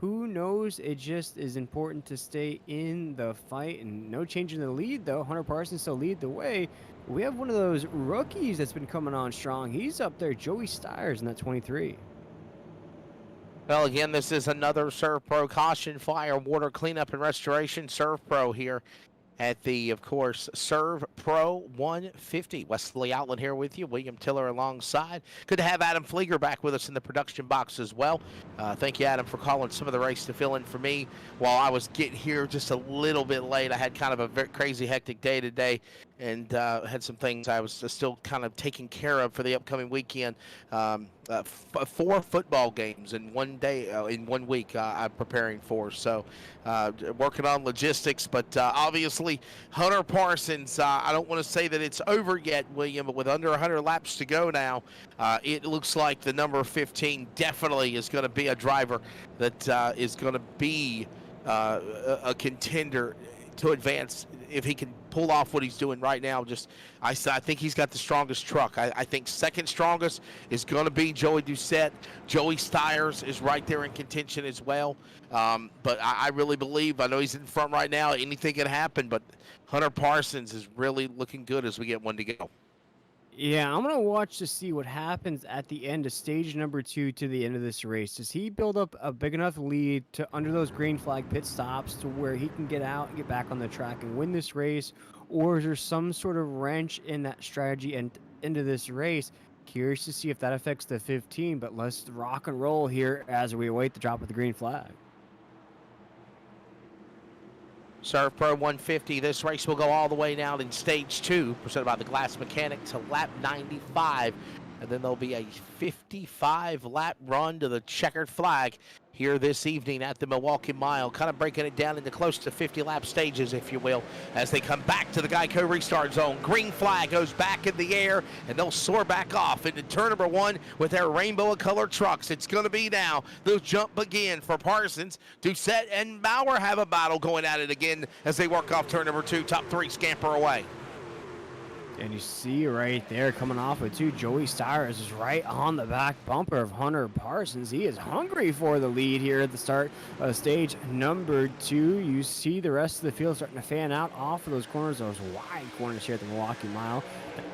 Who knows? It just is important to stay in the fight, and no change in the lead, though. Hunter Parsons still lead the way. We have one of those rookies that's been coming on strong. He's up there, Joey Stiers in that 23. Well, again, this is another ServPro caution, fire, water cleanup, and restoration. ServPro here at the, of course, ServPro 150. Wesley Outland here with you. William Tiller alongside. Good to have Adam Flieger back with us in the production box as well. Thank you, Adam, for calling some of the race to fill in for me while I was getting here just a little bit late. I had kind of a very crazy, hectic day today and had some things I was still kind of taking care of for the upcoming weekend. 4 football games in one day, in 1 week I'm preparing for. So working on logistics, but obviously Hunter Parsons, I don't want to say that it's over yet, William, but with under 100 laps to go now, it looks like the number 15 definitely is going to be a driver that is going to be a contender to advance if he can pull off what he's doing right now. I think he's got the strongest truck. I think second strongest is going to be Joey Doucette. Joey Stiers is right there in contention as well. But I really believe, I know he's in front right now, anything can happen, but Hunter Parsons is really looking good as we get one to go. Yeah, I'm going to watch to see what happens at the end of stage number 2 to the end of this race. Does he build up a big enough lead to under those green flag pit stops to where he can get out and get back on the track and win this race? Or is there some sort of wrench in that strategy and into this race? Curious to see if that affects the 15, but let's rock and roll here as we await the drop of the green flag. ServPro 150. This race will go all the way now in stage 2, presented by the Glass Mechanic, to lap 95. And then there'll be a 55-lap run to the checkered flag here this evening at the Milwaukee Mile, kind of breaking it down into close to 50-lap stages, if you will, as they come back to the Geico restart zone. Green flag goes back in the air, and they'll soar back off into turn number 1 with their rainbow of color trucks. It's going to be now the jump again for Parsons. Doucette and Bauer have a battle going at it again as they work off turn number 2. Top 3 scamper away. And you see right there coming off with 2, Joey Stiers is right on the back bumper of Hunter Parsons. He is hungry for the lead here at the start of stage number 2. You see the rest of the field starting to fan out off of those corners, those wide corners here at the Milwaukee Mile.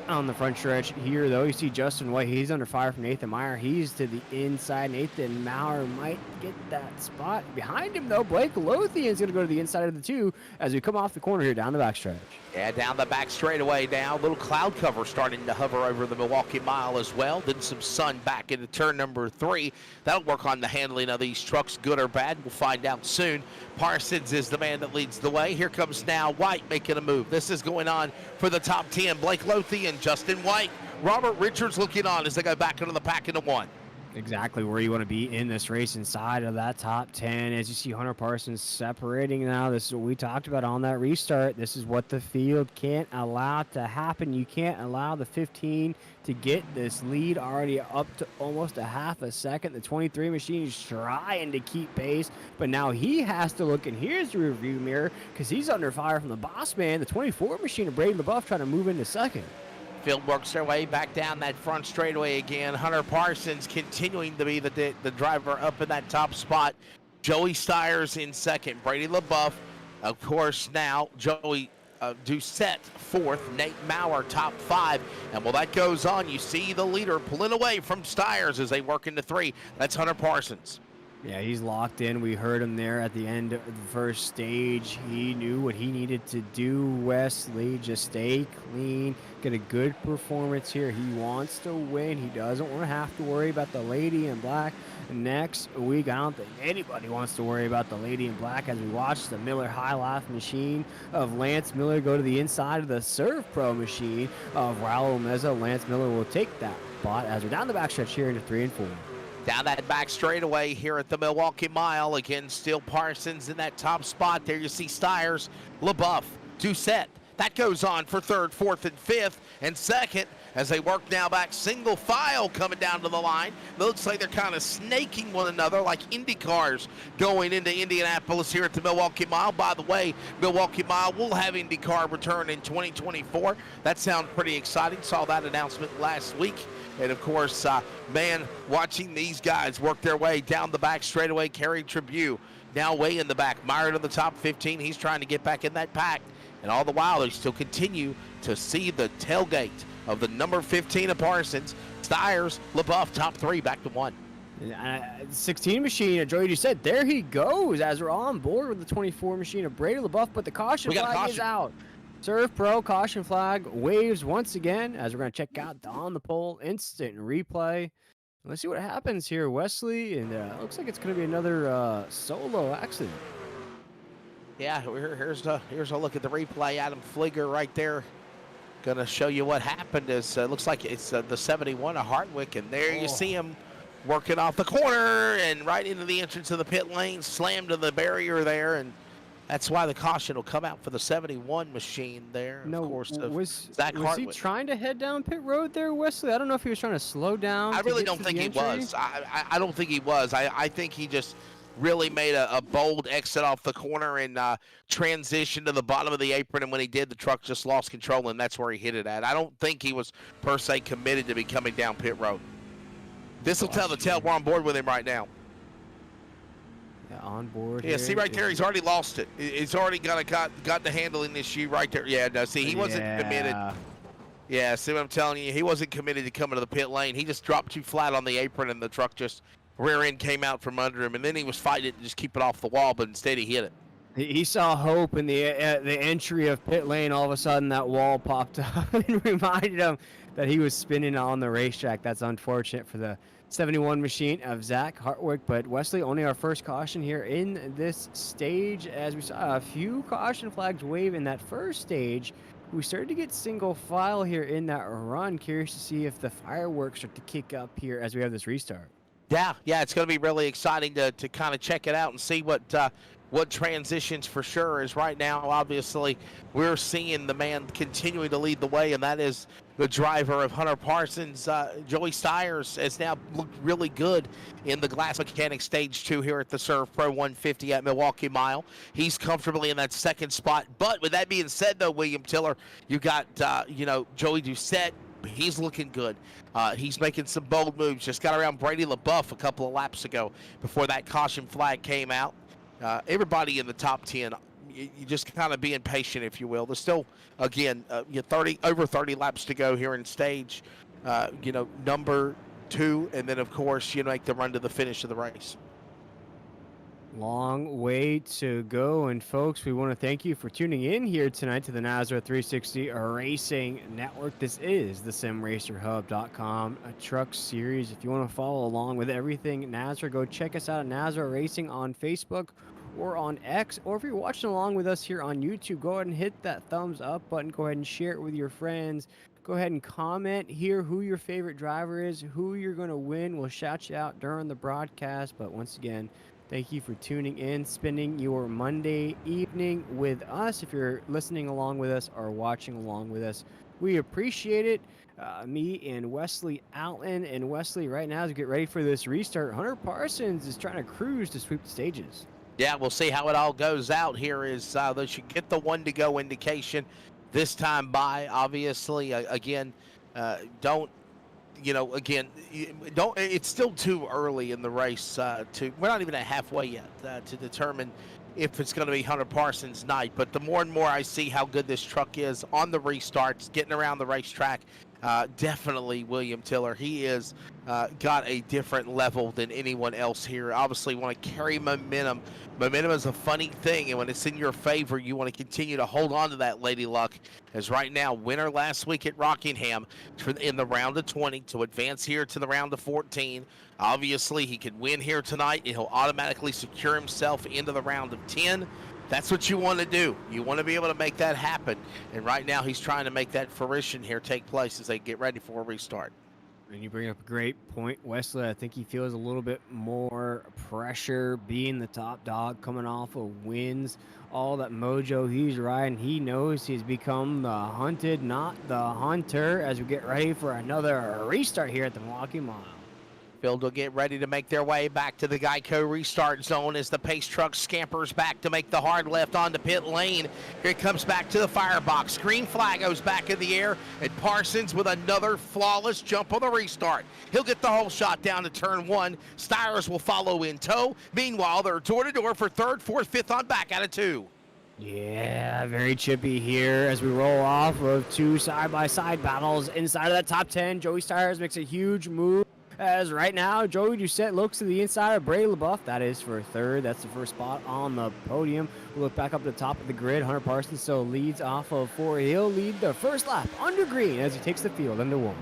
On the front stretch here, though, you see Justin White. He's under fire from Nathan Meyer. He's to the inside. Nathan Meyer might get that spot. Behind him, though, Blake Lothian's going to go to the inside of the 2 as we come off the corner here down the backstretch. Yeah, down the back straightaway now. A little cloud cover starting to hover over the Milwaukee Mile as well. Then some sun back into turn number 3. That'll work on the handling of these trucks, good or bad. We'll find out soon. Parsons is the man that leads the way. Here comes now White making a move. This is going on for the top 10. Blake Lothian, Justin White, Robert Richards looking on as they go back into the pack into 1. Exactly where you want to be in this race, inside of that top 10. As you see Hunter Parsons separating now, this is what we talked about on that restart. This is what the field can't allow to happen. You can't allow the 15 to get this lead already up to almost a half a second. The 23 machine is trying to keep pace, but now he has to look in here's the review mirror because he's under fire from the boss man. The 24 machine of Brady LaBeouf trying to move into second. Field works their way back down that front straightaway again. Hunter Parsons continuing to be the driver up in that top spot. Joey Stiers in second. Brady LaBeouf, of course, now Joey Doucette fourth. Nate Maurer top 5. And while that goes on, you see the leader pulling away from Stiers as they work into 3. That's Hunter Parsons. Yeah, he's locked in. We heard him there at the end of the first stage. He knew what he needed to do, Wesley. Just stay clean, get a good performance here. He wants to win. He doesn't want to have to worry about the lady in black next week. I don't think anybody wants to worry about the lady in black as we watch the Miller High Life machine of Lance Miller go to the inside of the ServPro machine of Raul Meza. Lance Miller will take that spot as we're down the backstretch here into 3 and 4. Down that back straightaway here at the Milwaukee Mile. Again, still Parsons in that top spot. There you see Stiers, LaBeouf, Doucette. That goes on for 3rd, 4th, and 5th. And 2nd, as they work now back single file coming down to the line. It looks like they're kind of snaking one another like Indy cars going into Indianapolis here at the Milwaukee Mile. By the way, Milwaukee Mile will have IndyCar return in 2024. That sounds pretty exciting. Saw that announcement last week. And, of course, man, watching these guys work their way down the back straightaway. Kerry Tribune now way in the back. Meyer to the top 15. He's trying to get back in that pack. And all the while, they still continue to see the tailgate of the number 15 of Parsons. Stiers, LaBeouf, top 3, back to 1. 16 machine, Joey just said, there he goes as we're on board with the 24 machine of Brady LaBeouf, but the caution flag is out. ServPro caution flag waves once again as we're going to check out the on the pole instant replay. Let's see what happens here, Wesley, and it looks like it's going to be another solo accident. Yeah, here's a look at the replay. Adam Flieger right there, going to show you what happened. Is looks like it's the 71 of Hartwick, and there you see him working off the corner and right into the entrance of the pit lane, slammed to the barrier there, and that's why the caution will come out for the 71 machine there. No, of course, was Hartwick. he trying to head down pit road there, Wesley? I don't know if he was trying to slow down. I really don't think he was. I don't think he was. I think he just really made a bold exit off the corner and transitioned to the bottom of the apron, and when he did, the truck just lost control, and that's where he hit it at. I don't think he was, per se, committed to be coming down pit road. This will tell the tale. We're on board with him right now. Yeah, on board. Yeah, see right there, he's already lost it. He's already got the handling issue right there. Yeah, no, see, he wasn't committed. Yeah, see what I'm telling you? He wasn't committed to coming to the pit lane. He just dropped too flat on the apron, and the truck just rear end came out from under him, and then he was fighting it to just keep it off the wall, but instead he hit it. He saw hope in the entry of pit lane. All of a sudden, that wall popped up and reminded him that he was spinning on the racetrack. That's unfortunate for the 71 machine of Zach Hartwick. But Wesley, only our first caution here in this stage, as we saw a few caution flags wave in that first stage. We started to get single file here in that run. Curious to see if the fireworks start to kick up here as we have this restart. Yeah, it's going to be really exciting to kind of check it out and see what transitions for sure is. Right now, obviously, we're seeing the man continuing to lead the way, and that is the driver of Hunter Parsons. Joey Stiers has now looked really good in the Glass Mechanics Stage 2 here at the ServPro 150 at Milwaukee Mile. He's comfortably in that second spot. But with that being said, though, William Tiller, you got, Joey Doucette. He's looking good. He's making some bold moves. Just got around Brady LaBeouf a couple of laps ago before that caution flag came out. Everybody in the top 10, you just kind of being patient, if you will. There's still, again, over 30 laps to go here in stage, number 2, and then, of course, make the run to the finish of the race. Long way to go, and folks, we want to thank you for tuning in here tonight to the NASRA 360 Racing Network. This is the SimRacerHub.com truck series. If you want to follow along with everything NASRA, go check us out at NASRA Racing on Facebook or on X, or if you're watching along with us here on YouTube, go ahead and hit that thumbs up button. Go ahead and share it with your friends. Go ahead and comment here who your favorite driver is, who you're going to win. We'll shout you out during the broadcast, but once again, thank you for tuning in, spending your Monday evening with us. If you're listening along with us or watching along with us, we appreciate it. Me and Wesley Allen. And Wesley, right now, as we get ready for this restart, Hunter Parsons is trying to cruise to sweep the stages. Yeah, we'll see how it all goes out here. Is they should get the 1-to-go indication this time by. Obviously, again, don't. Again, don't. It's still too early in the race we're not even at halfway yet to determine if it's going to be Hunter Parsons' night. But the more and more I see how good this truck is on the restarts, getting around the racetrack, definitely William Tiller. He is got a different level than anyone else here. Obviously, want to carry momentum. Momentum is a funny thing, and when it's in your favor, you want to continue to hold on to that lady luck. As right now, winner last week at Rockingham in the round of 20 to advance here to the round of 14. Obviously, he could win here tonight, and he'll automatically secure himself into the round of 10. That's what you want to do. You want to be able to make that happen. And right now, he's trying to make that fruition here take place as they get ready for a restart. And you bring up a great point, Wesley. I think he feels a little bit more pressure being the top dog, coming off of wins, all that mojo he's riding. He knows he's become the hunted, not the hunter, as we get ready for another restart here at the Milwaukee Mile. Field will get ready to make their way back to the Geico restart zone as the pace truck scampers back to make the hard left onto pit lane. Here it comes back to the firebox. Green flag goes back in the air, and Parsons with another flawless jump on the restart. He'll get the whole shot down to turn 1. Stires will follow in tow. Meanwhile, they're door-to-door for 3rd, 4th, 5th on back out of 2. Yeah, very chippy here as we roll off of 2 side-by-side battles inside of that top 10. Joey Stires makes a huge move. As right now, Joey Doucette looks to the inside of Bray LaBeouf. That is for 3rd. That's the first spot on the podium. We'll look back up the top of the grid. Hunter Parsons still leads off of 4. He'll lead the first lap under green as he takes the field into 1.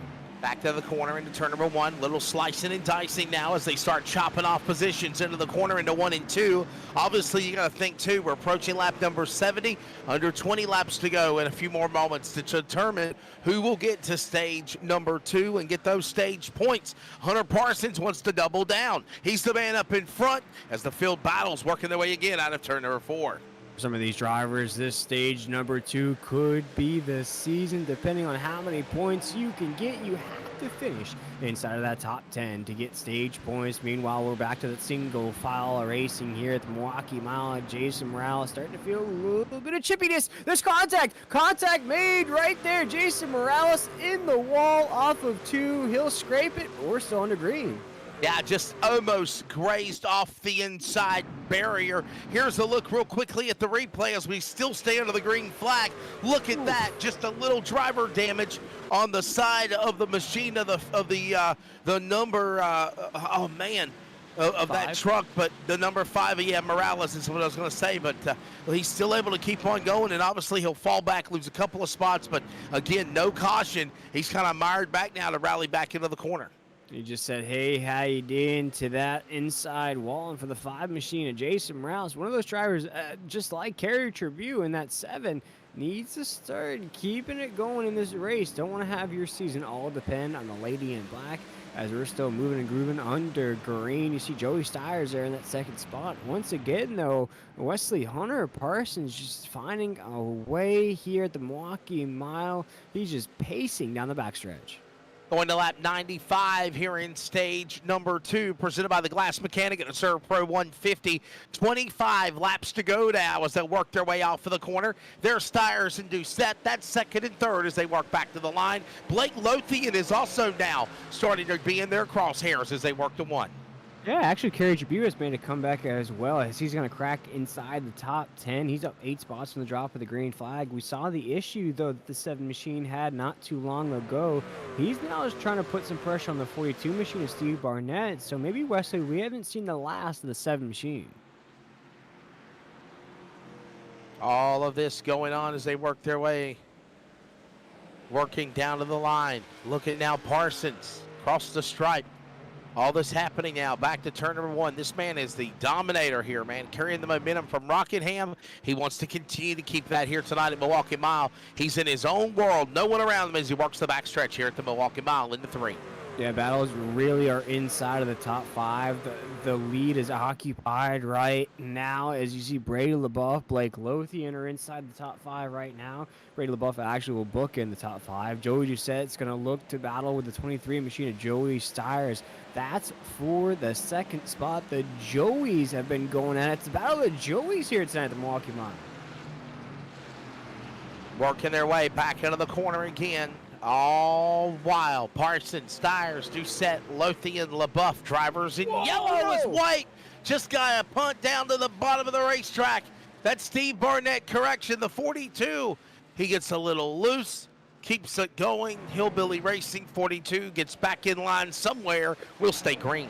Back to the corner into turn number 1. Little slicing and dicing now as they start chopping off positions into the corner into 1 and 2. Obviously, you got to think, too, we're approaching lap number 70. Under 20 laps to go and a few more moments to determine who will get to stage number 2 and get those stage points. Hunter Parsons wants to double down. He's the man up in front as the field battles working their way again out of turn number 4. Some of these drivers, this stage number 2 could be the season, depending on how many points you can get. You have to finish inside of that top 10 to get stage points. Meanwhile, we're back to that single file racing here at the Milwaukee Mile. Jason Morales starting to feel a little bit of chippiness. There's contact made right there. Jason Morales in the wall off of 2. He'll scrape it, but we're still on the green. Yeah, just almost grazed off the inside barrier. Here's a look real quickly at the replay as we still stay under the green flag. Look at that, just a little driver damage on the side of the machine of the number. Of that truck, but the number 5, yeah, Morales is what I was going to say, but he's still able to keep on going, and obviously he'll fall back, lose a couple of spots, but again, no caution. He's kind of mired back now to rally back into the corner. He just said, hey, how you doing, to that inside wall. And for the 5 machine of Jason Morales, one of those drivers, just like Kerry Tribune in that 7, needs to start keeping it going in this race. Don't want to have your season all depend on the lady in black as we're still moving and grooving under green. You see Joey Stires there in that 2nd spot. Once again, though, Wesley Hunter Parsons just finding a way here at the Milwaukee Mile. He's just pacing down the backstretch. Going to lap 95 here in stage number 2, presented by the Glass Mechanic at the ServPro 150. 25 laps to go now as they work their way off of the corner. There's Stires and Doucette. That's 2nd and 3rd as they work back to the line. Blake Lothian is also now starting to be in their crosshairs as they work to 1. Yeah, actually, Kerry Tribune has made a comeback as well as he's going to crack inside the top 10. He's up 8 spots from the drop of the green flag. We saw the issue, though, that the 7 machine had not too long ago. He's now just trying to put some pressure on the 42 machine of Steve Barnett. So maybe, Wesley, we haven't seen the last of the 7 machine. All of this going on as they work their way, working down to the line. Look at now Parsons across the stripe. All this happening now. Back to turn number 1. This man is the dominator here, man, carrying the momentum from Rockingham. He wants to continue to keep that here tonight at Milwaukee Mile. He's in his own world. No one around him as he works the backstretch here at the Milwaukee Mile into 3. Yeah, battles really are inside of the top 5. The lead is occupied right now as you see Brady LaBeouf, Blake Lothian are inside the top 5 right now. Brady LaBeouf actually will book in the top 5. Joey Doucette's going to look to battle with the 23 machine of Joey Stiers. That's for the 2nd spot. The Joeys have been going at it. It's the battle of the Joeys here tonight at the Milwaukee Mile. Working their way back into the corner again. All while Parsons, Stiers, Doucette, Lothian, LaBeouf, drivers in yellow as white. Just got a punt down to the bottom of the racetrack. That's Steve Barnett correction, the 42. He gets a little loose, keeps it going. Hillbilly Racing 42 gets back in line somewhere. Will stay green.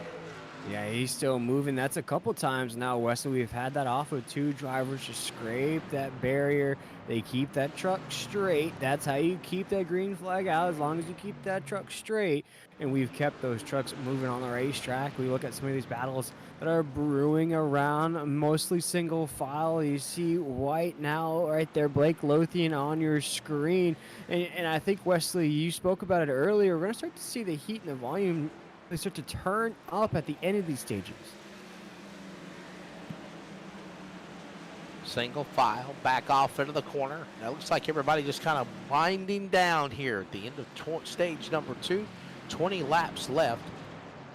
Yeah, he's still moving. That's a couple times now, Wesley. We've had that off with 2 drivers just scrape that barrier. They keep that truck straight. That's how you keep that green flag out, as long as you keep that truck straight. And we've kept those trucks moving on the racetrack. We look at some of these battles that are brewing around, mostly single file. You see white now right there, Blake Lothian on your screen. And I think, Wesley, you spoke about it earlier. We're going to start to see the heat and the volume. They start to turn up at the end of these stages. Single file, back off into the corner. That looks like everybody just kind of winding down here at the end of stage number 2. 20 laps left.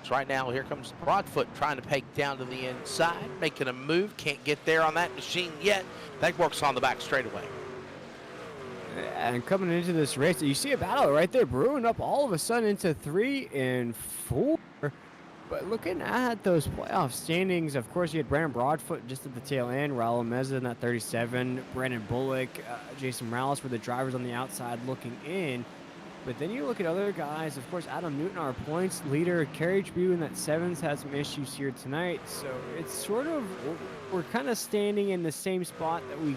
So right now, here comes Broadfoot trying to peg down to the inside, making a move. Can't get there on that machine yet. That works on the back straightaway. And coming into this race, you see a battle right there brewing up all of a sudden into 3 and 4. But looking at those playoff standings, of course, you had Brandon Broadfoot just at the tail end, Raul Meza in that 37, Brandon Bullock, Jason Morales were the drivers on the outside looking in. But then you look at other guys, of course, Adam Newton, our points leader, Carriage View in that 7th has some issues here tonight. So it's sort of, we're kind of standing in the same spot that we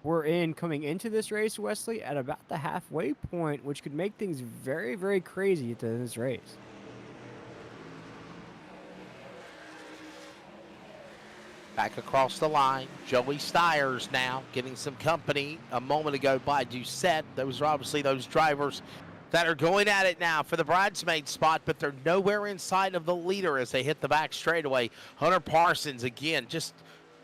were in coming into this race, Wesley, at about the halfway point, which could make things very, very crazy into this race. Back across the line, Joey Stiers now getting some company a moment ago by Doucette. Those are obviously those drivers that are going at it now for the bridesmaid spot, but they're nowhere inside of the leader as they hit the back straightaway. Hunter Parsons, again, just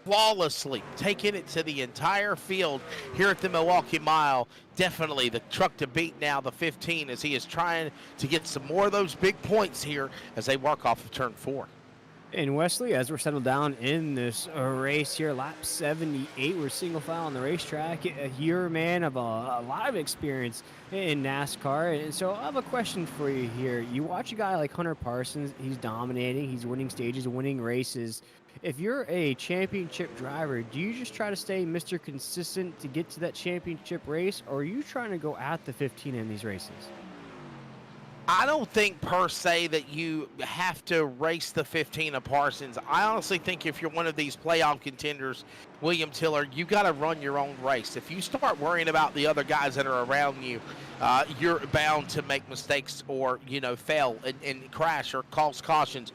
flawlessly taking it to the entire field here at the Milwaukee Mile. Definitely the truck to beat now, the 15, as he is trying to get some more of those big points here as they work off of turn 4. And Wesley, as we're settled down in this race here, lap 78, we're single file on the racetrack. You're a man of a lot of experience in NASCAR. And so I have a question for you here. You watch a guy like Hunter Parsons, he's dominating, he's winning stages, winning races. If you're a championship driver, do you just try to stay Mr. Consistent to get to that championship race, or are you trying to go at the 15 in these races? I don't think per se that you have to race the 15 of Parsons. I honestly think if you're one of these playoff contenders, William Tiller, you got to run your own race. If you start worrying about the other guys that are around you, you're bound to make mistakes or, fail and crash or cause cautions.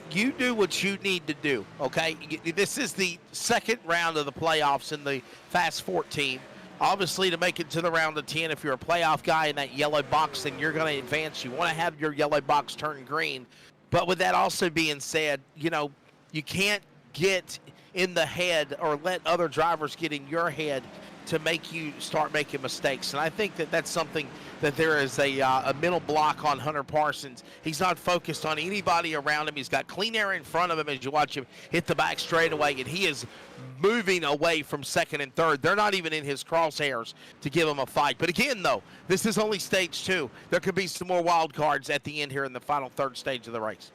You do what you need to do, okay? This is the 2nd round of the playoffs in the Fast 14. Obviously, to make it to the round of 10, if you're a playoff guy in that yellow box, then you're going to advance. You want to have your yellow box turn green. But with that also being said, you can't get in the head or let other drivers get in your head to make you start making mistakes. And I think that that's something that there is a mental block on Hunter Parsons. He's not focused on anybody around him. He's got clean air in front of him as you watch him hit the back straightaway, and he is moving away from 2nd and 3rd. They're not even in his crosshairs to give him a fight. But again, though, this is only stage 2. There could be some more wild cards at the end here in the final 3rd stage of the race.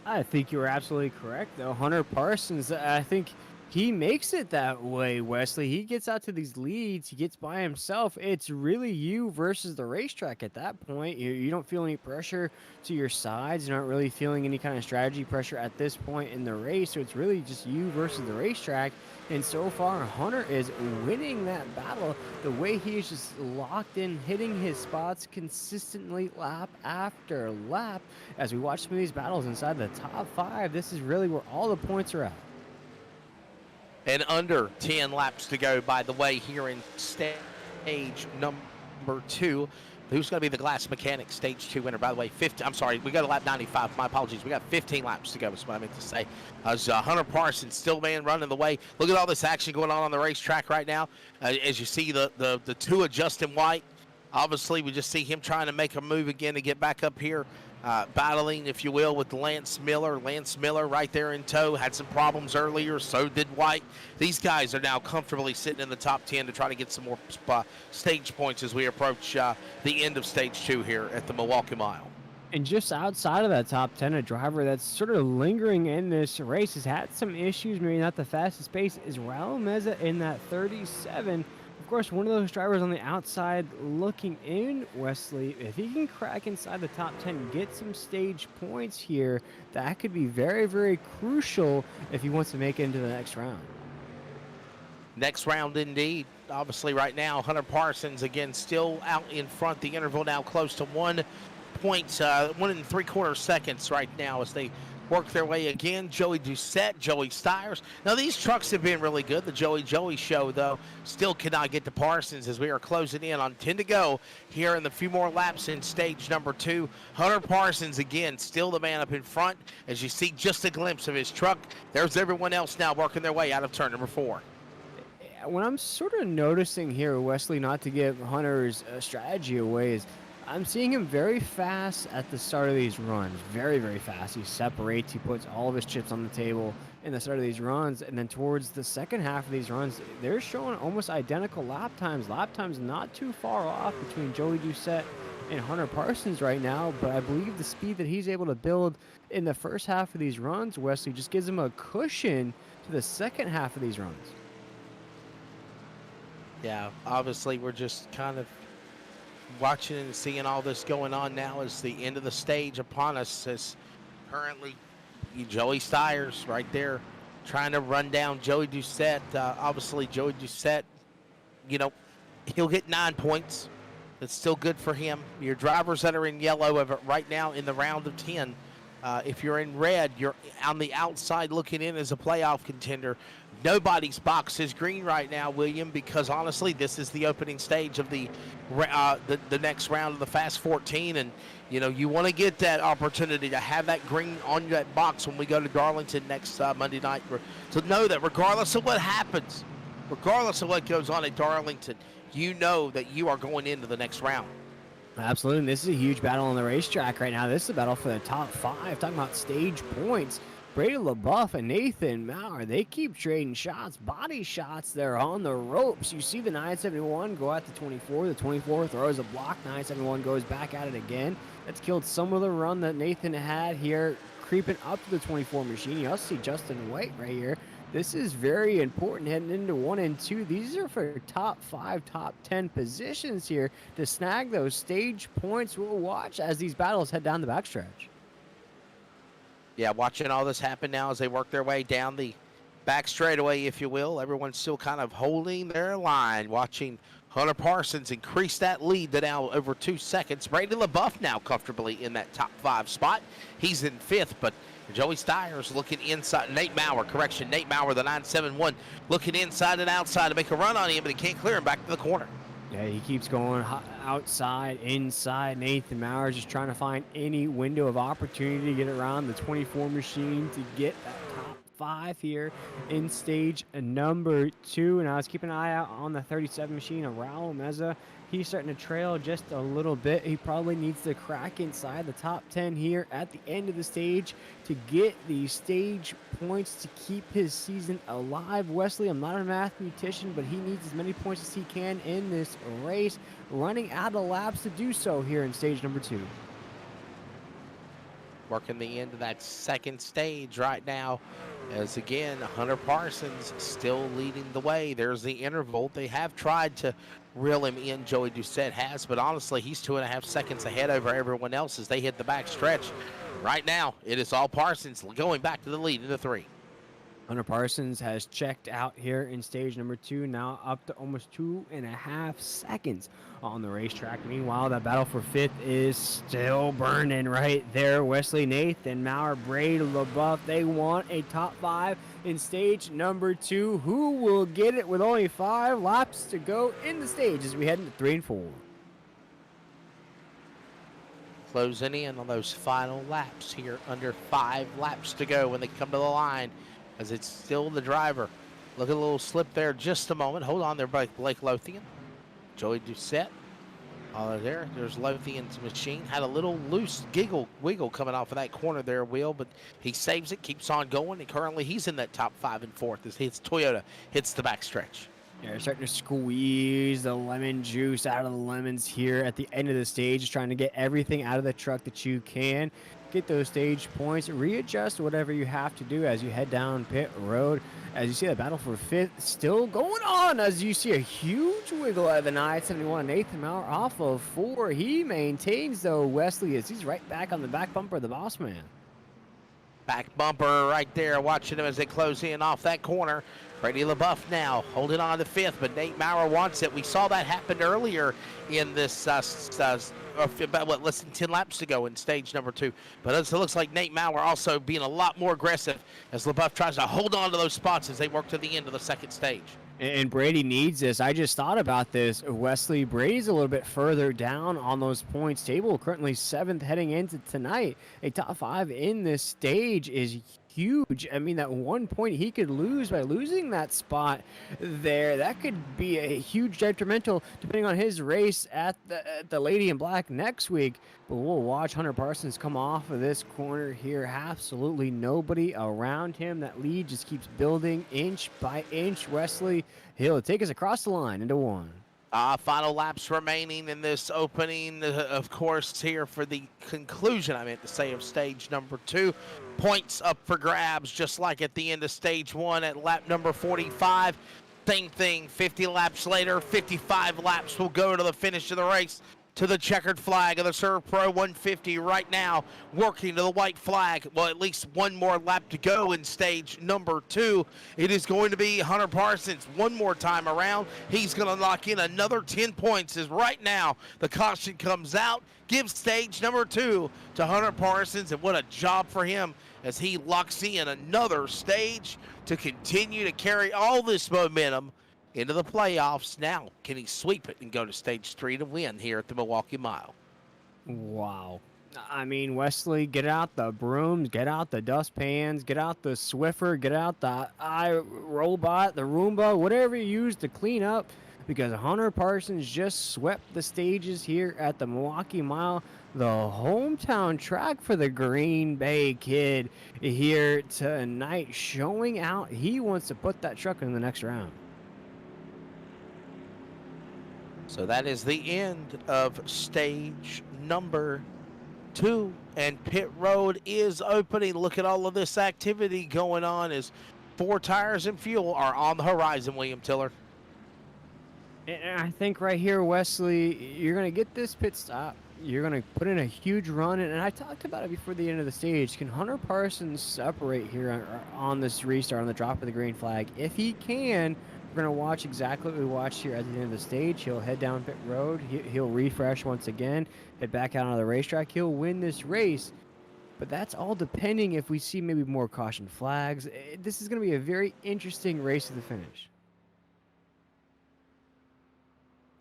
I think you were absolutely correct, though. Hunter Parsons, I think He makes it that way, Wesley. He gets out to these leads. He gets by himself. It's really you versus the racetrack at that point. You don't feel any pressure to your sides. You're not really feeling any kind of strategy pressure at this point in the race. So it's really just you versus the racetrack. And so far, Hunter is winning that battle. The way he is just locked in, hitting his spots consistently lap after lap. As we watch some of these battles inside the top 5, this is really where all the points are at. And under 10 laps to go, by the way, here in stage number 2. Who's going to be the glass mechanic stage 2 winner? By the way, 50. I'm sorry, we got to lap 95. My apologies. We got 15 laps to go. Is what I meant to say. As Hunter Parsons still running the way. Look at all this action going on the racetrack right now. As you see the two of Justin White. Obviously, we just see him trying to make a move again to get back up here, battling, if you will, with Lance Miller. Lance Miller right there in tow. Had some problems earlier, so did White. These guys are now comfortably sitting in the top 10 to try to get some more stage points as we approach the end of stage 2 here at the Milwaukee Mile. And just outside of that top 10, a driver that's sort of lingering in this race has had some issues, maybe not the fastest pace, is Raul Meza in that 37. Of course, one of those drivers on the outside looking in, Wesley, if he can crack inside the top 10, get some stage points here, that could be very, very crucial if he wants to make it into the next round. Next round indeed. Obviously right now, Hunter Parsons again still out in front. The interval now close to 1 3/4 seconds right now as they work their way again. Joey Doucette, Joey Stiers. Now these trucks have been really good. The Joey show, though, still cannot get to Parsons as we are closing in on 10 to go here in the few more laps in stage number 2. Hunter Parsons, again, still the man up in front. As you see just a glimpse of his truck, there's everyone else now working their way out of turn number 4. What I'm sort of noticing here, Wesley, not to give Hunter's strategy away, is I'm seeing him very fast at the start of these runs. Very, very fast. He separates. He puts all of his chips on the table in the start of these runs. And then towards the second half of these runs, they're showing almost identical lap times. Lap times not too far off between Joey Doucette and Hunter Parsons right now. But I believe the speed that he's able to build in the first half of these runs, Wesley, just gives him a cushion to the second half of these runs. Yeah, obviously we're just kind of watching and seeing all this going on now as the end of the stage upon us, as currently Joey Stiers right there trying to run down Joey Doucette. Obviously Joey Doucette, you know, he'll get 9 points. That's still good for him. Your drivers that are in yellow right now in the round of 10, if you're in red, you're on the outside looking in as a playoff contender. Nobody's box is green right now, William, because honestly, this is the opening stage of the next round of the Fast 14, and you know you want to get that opportunity to have that green on that box when we go to Darlington next Monday night, to know that regardless of what happens, regardless of what goes on at Darlington, you know that you are going into the next round. Absolutely. This is a huge battle on the racetrack right now. This is a battle for the top 5. Talking about stage points. Brady LaBeouf and Nathan Maurer, they keep trading shots, body shots. They're on the ropes. You see the 971 go at the 24. The 24 throws a block. 971 goes back at it again. That's killed some of the run that Nathan had here, creeping up to the 24 machine. You also see Justin White right here. This is very important heading into 1 and 2. These are for top 5, top 10 positions here to snag those stage points. We'll watch as these battles head down the backstretch. Yeah, watching all this happen now as they work their way down the back straightaway, if you will. Everyone's still kind of holding their line, watching Hunter Parsons increase that lead to now over 2 seconds. Brady LaBeouf now comfortably in that top 5 spot. He's in 5th, but Joey Stiers looking inside. Nate Maurer, the 971, looking inside and outside to make a run on him, but he can't clear him back to the corner. Yeah, he keeps going outside, inside. Nathan Maurer just trying to find any window of opportunity to get around the 24 machine to get that top 5 here in stage number 2. And I was keeping an eye out on the 37 machine of Raul Meza. He's starting to trail just a little bit. He probably needs to crack inside the top 10 here at the end of the stage to get these stage points to keep his season alive. Wesley, I'm not a mathematician, but he needs as many points as he can in this race, running out of laps to do so here in stage number 2. Working the end of that second stage right now As again, Hunter Parsons still leading the way. There's the interval. They have tried to reel him in, Joey Doucette has, but honestly, he's 2.5 seconds ahead over everyone else as they hit the back stretch. Right now, it is all Parsons going back to the lead in the 3. Hunter Parsons has checked out here in stage number 2, now up to almost 2.5 seconds on the racetrack. Meanwhile, that battle for 5th is still burning right there. Wesley, Nathan, Maurer, Brady, LaBeouf, they want a top 5 in stage number 2. Who will get it with only 5 laps to go in the stage as we head into 3 and 4? Closing in on those final laps here, under 5 laps to go when they come to the line, as it's still the driver. Look at a little slip there just a moment. Hold on there, Blake Lothian. Joey Doucette. There's Lothian's machine. Had a little loose wiggle coming off of that corner there, Will, but he saves it, keeps on going, and currently he's in that top 5 and 4th as his Toyota hits the back stretch. Yeah, they're starting to squeeze the lemon juice out of the lemons here at the end of the stage, just trying to get everything out of the truck that you can. Get those stage points, readjust whatever you have to do as you head down pit road. As you see the battle for 5th still going on, as you see a huge wiggle out of the 971. Nathan Maurer off of 4. He maintains, though, Wesley, as he's right back on the back bumper of the boss man. Back bumper right there, watching them as they close in off that corner. Brady LaBeouf now holding on to 5th, but Nate Maurer wants it. We saw that happen earlier in this, about less than 10 laps to go in stage number 2. But it looks like Nate Maurer also being a lot more aggressive as LaBeouf tries to hold on to those spots as they work to the end of the second stage. And Brady needs this. I just thought about this, Wesley. Brady's a little bit further down on those points table, currently 7th heading into tonight. A top 5 in this stage is huge. I mean, that 1 point he could lose by losing that spot there, that could be a huge detrimental depending on his race at the Lady in Black next week. But we'll watch Hunter Parsons come off of this corner here. Absolutely nobody around him. That lead just keeps building inch by inch. Wesley, he'll take us across the line into 1. Final laps remaining in this opening, of course, here for the conclusion, I meant to say, of stage number 2. Points up for grabs, just like at the end of stage 1 at lap number 45. Same thing, 50 laps later, 55 laps will go to the finish of the race, to the checkered flag of the ServPro 150 right now, working to the white flag. Well, at least one more lap to go in stage number 2. It is going to be Hunter Parsons one more time around. He's going to lock in another 10 points as right now the caution comes out, gives stage number 2 to Hunter Parsons, and what a job for him as he locks in another stage to continue to carry all this momentum into the playoffs. Now, can he sweep it and go to stage 3 to win here at the Milwaukee Mile? Wow. I mean, Wesley, get out the brooms, get out the dustpans, get out the Swiffer, get out the iRobot, the Roomba, whatever you use to clean up, because Hunter Parsons just swept the stages here at the Milwaukee Mile, the hometown track for the Green Bay Kid here tonight, showing out he wants to put that truck in the next round. So that is the end of stage number 2, and pit road is opening. Look at all of this activity going on as 4 tires and fuel are on the horizon, William Tiller. And I think right here, Wesley, you're going to get this pit stop. You're going to put in a huge run, and I talked about it before the end of the stage. Can Hunter Parsons separate here on this restart, on the drop of the green flag? If he can, we're going to watch exactly what we watched here at the end of the stage. He'll head down pit road. He'll refresh once again, head back out on the racetrack. He'll win this race. But that's all depending if we see maybe more caution flags. This is going to be a very interesting race to the finish.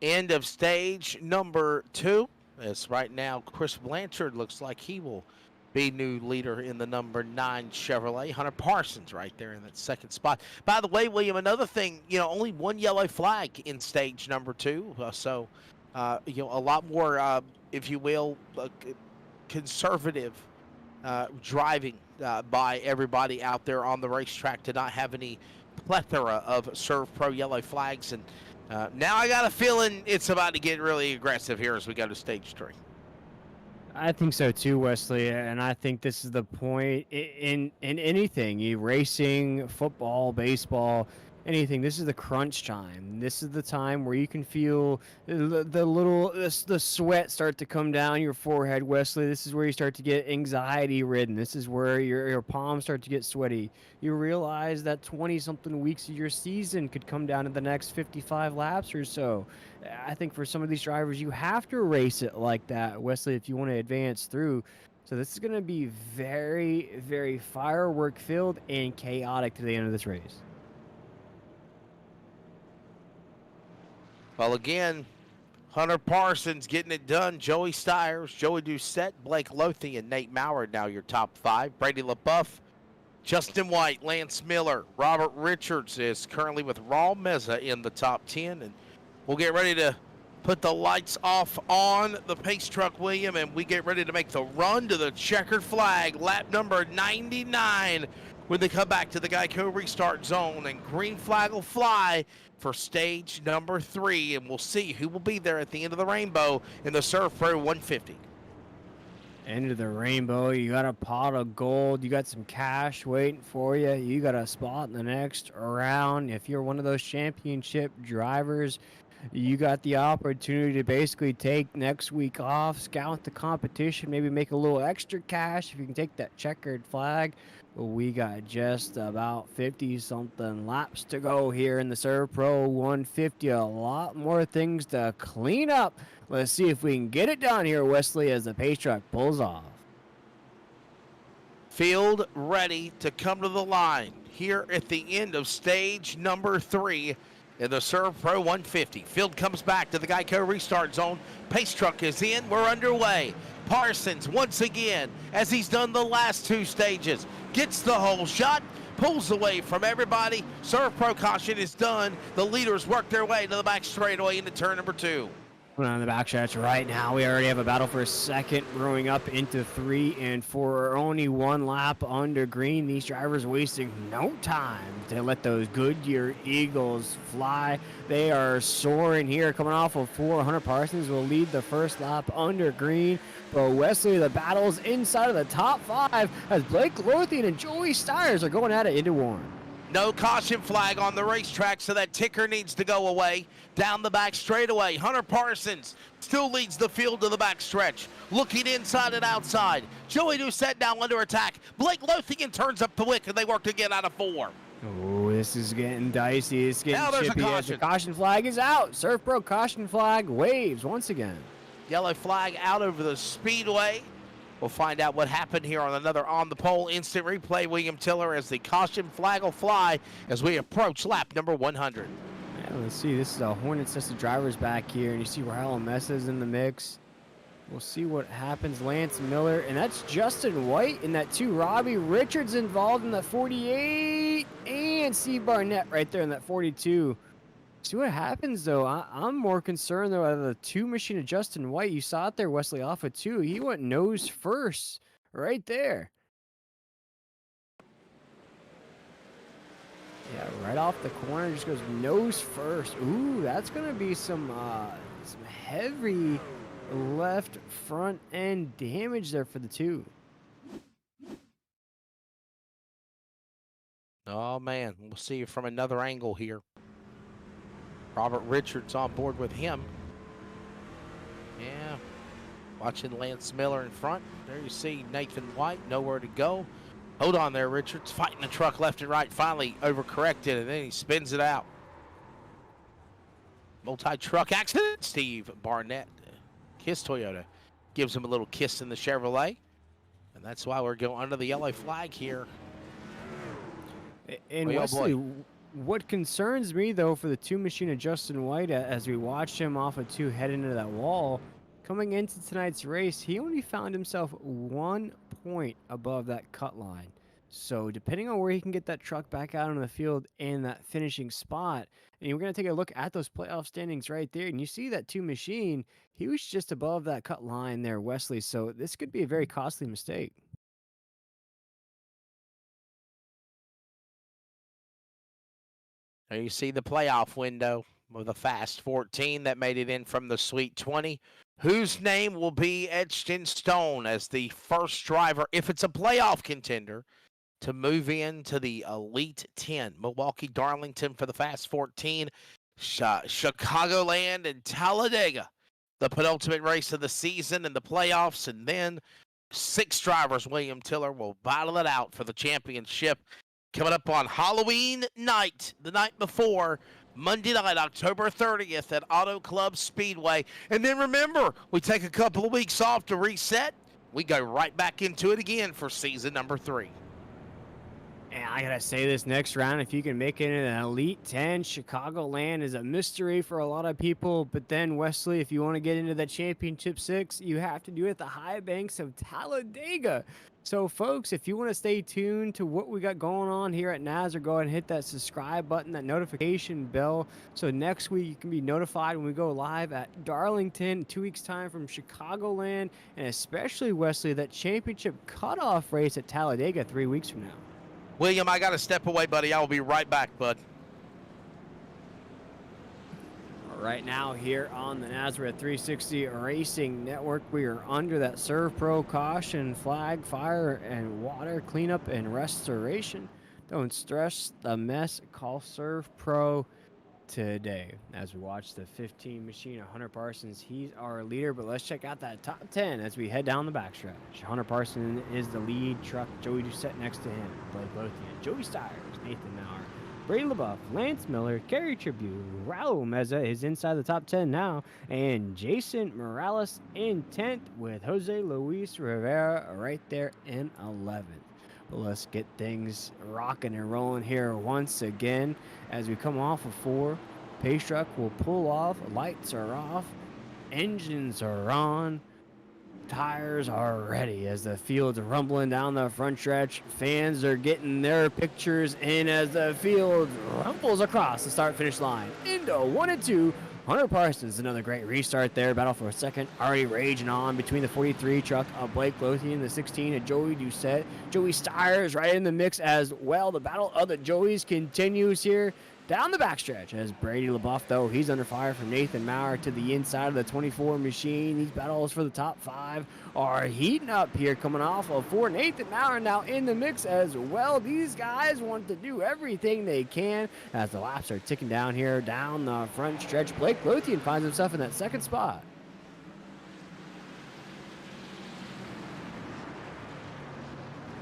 End of stage number 2. As right now, Chris Blanchard looks like he will be new leader in the number 9 Chevrolet. Hunter Parsons right there in that second spot. By the way, William, another thing, only 1 yellow flag in stage number 2. So, a lot more, if you will, conservative driving by everybody out there on the racetrack to not have any plethora of ServPro yellow flags. And now I got a feeling it's about to get really aggressive here as we go to stage 3. I think so too, Wesley, and I think this is the point in anything, racing, football, baseball, anything. This is the crunch time. This is the time where you can feel the sweat start to come down your forehead, Wesley. This is where you start to get anxiety ridden. This is where your palms start to get sweaty. You realize that 20 something weeks of your season could come down to the next 55 laps or so. I think for some of these drivers, you have to race it like that, Wesley, if you want to advance through. So this is going to be very, very firework filled and chaotic to the end of this race. Well, again, Hunter Parsons getting it done. Joey Stiers, Joey Doucette, Blake Lothey, and Nate Maurer now your top 5. Brady LaBeouf, Justin White, Lance Miller, Robert Richards is currently with Raul Meza in the top 10. And we'll get ready to put the lights off on the pace truck, William, and we get ready to make the run to the checkered flag, lap number 99, when they come back to the Geico restart zone, and green flag will fly for stage number 3, and we'll see who will be there at the end of the rainbow in the ServPro 150. End of the rainbow. You got a pot of gold. You got some cash waiting for you. You got a spot in the next round. If you're one of those championship drivers, you got the opportunity to basically take next week off, scout the competition, maybe make a little extra cash if you can take that checkered flag. We got just about 50-something laps to go here in the ServPro 150. A lot more things to clean up. Let's see if we can get it done here, Wesley, as the pace truck pulls off. Field ready to come to the line here at the end of stage number 3 in the ServPro 150. Field comes back to the Geico restart zone. Pace truck is in. We're underway. Parsons, once again, as he's done the last 2 stages, gets the whole shot, pulls away from everybody. ServPro caution is done. The leaders work their way to the back straightaway into turn number 2. On the backstretch right now, we already have a battle for a second, growing up into 3 and 4. Only 1 lap under green. These drivers wasting no time to let those Goodyear Eagles fly. They are soaring here, coming off of 4. Hunter Parsons will lead the first lap under green. But Wesley, the battle's inside of the top 5 as Blake Lothey and Joey Stiers are going at it into Warren. No caution flag on the racetrack, so that ticker needs to go away. Down the back straightaway, Hunter Parsons still leads the field to the back stretch. Looking inside and outside. Joey Doucette now under attack. Blake Lothian turns up the wick, and they work to get out of 4. Oh, this is getting dicey. It's getting Now there's a chippy as the caution flag is out. ServPro caution flag waves once again. Yellow flag out over the Speedway. We'll find out what happened here on another On the Pole instant replay. William Tiller, as the caution flag will fly as we approach lap number 100. Yeah, let's see. This is a Hornets test of drivers back here, and you see Raul Mesa's in the mix. We'll see what happens. Lance Miller, and that's Justin White in that 2. Robbie Richards involved in that 48, and Steve Barnett right there in that 42. See what happens, though. I'm more concerned, though, out of the 2 machine of Justin White. You saw it there, Wesley, off of 2. He went nose first right there. Yeah, right off the corner, just goes nose first. Ooh, that's going to be some heavy left front end damage there for the 2. Oh, man. We'll see you from another angle here. Robert Richards on board with him. Yeah. Watching Lance Miller in front. There you see Nathan White, nowhere to go. Hold on there, Richards. Fighting the truck left and right. Finally overcorrected, and then he spins it out. Multi-truck accident. Steve Barnett, his Toyota, gives him a little kiss in the Chevrolet. And that's why we're going under the yellow flag here. And oh, Wesley, what concerns me, though, for the 2 machine of Justin White, as we watch him off of 2 head into that wall, coming into tonight's race, he only found himself 1 point above that cut line. So depending on where he can get that truck back out on the field in that finishing spot, and we're going to take a look at those playoff standings right there, and you see that 2 machine, he was just above that cut line there, Wesley. So this could be a very costly mistake. There you see the playoff window with a fast 14 that made it in from the Sweet 20. whose name will be etched in stone as the first driver, if it's a playoff contender, to move into the Elite 10. Milwaukee, Darlington for the Fast 14, Chicagoland and Talladega, the penultimate race of the season and the playoffs, and then 6 drivers, William Tiller, will battle it out for the championship coming up on Halloween night, the night before, Monday night, October 30th at Auto Club Speedway. And then remember, we take a couple of weeks off to reset. We go right back into it again for season number 3. And I gotta say, this next round, if you can make it in an Elite 10, Chicagoland is a mystery for a lot of people. But then, Wesley, if you want to get into the Championship 6, you have to do it at the high banks of Talladega. So, folks, if you want to stay tuned to what we got going on here at NASR, go ahead and hit that subscribe button, that notification bell. So next week, you can be notified when we go live at Darlington, 2 weeks' time from Chicagoland, and especially, Wesley, that championship cutoff race at Talladega 3 weeks from now. William, I got to step away, buddy. I will be right back, bud. Right now here on the Nazareth 360 Racing Network, we are under that ServPro caution flag, fire and water cleanup and restoration. Don't stress the mess. Call ServPro today. As we watch the 15 machine of Hunter Parsons, he's our leader, but let's check out that top 10 as we head down the backstretch. Hunter Parsons is the lead truck. Joey Doucette next to him. Blake Lothian, Joey Stires, Nathan Maurer, Brady LaBeouf, Lance Miller, Kerry Tribune, Raul Meza is inside the top 10 now, and Jason Morales in 10th with Jose Luis Rivera right there in 11th. But let's get things rocking and rolling here once again as we come off of 4. Pace truck will pull off, lights are off, engines are on, tires are ready as the field's rumbling down the front stretch. Fans are getting their pictures in as the field rumbles across the start-finish line into 1 and 2. Hunter Parsons, another great restart there. Battle for a second, already raging on between the 43 truck of Blake Lothian, the 16 of Joey Doucette. Joey Stires right in the mix as well. The battle of the Joeys continues here down the backstretch as Brady LaBeouf, though, he's under fire from Nathan Maurer to the inside of the 24 machine. These battles for the top 5 are heating up here coming off of 4. Nathan Maurer now in the mix as well. These guys want to do everything they can as the laps are ticking down here down the front stretch. Blake Lothian finds himself in that second spot.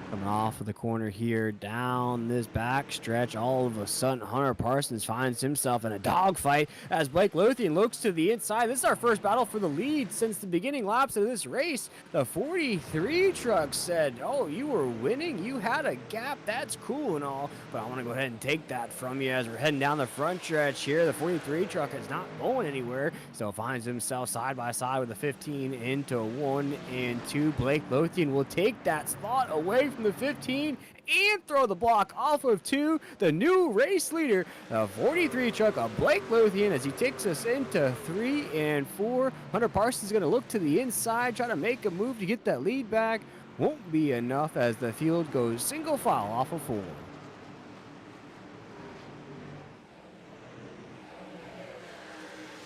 Coming off of the corner here, down this back stretch, all of a sudden Hunter Parsons finds himself in a dogfight as Blake Lothian looks to the inside. This is our first battle for the lead since the beginning laps of this race. The 43 truck said, oh, you were winning? You had a gap? That's cool and all, but I want to go ahead and take that from you as we're heading down the front stretch here. The 43 truck is not going anywhere, so finds himself side by side with the 15 into 1 and 2. Blake Lothian will take that spot away from the 15 and throw the block off of 2. The new race leader, the 43 truck of Blake Lothian, as he takes us into 3 and 4. Hunter Parsons is going to look to the inside, try to make a move to get that lead back. Won't be enough as the field goes single file off of 4.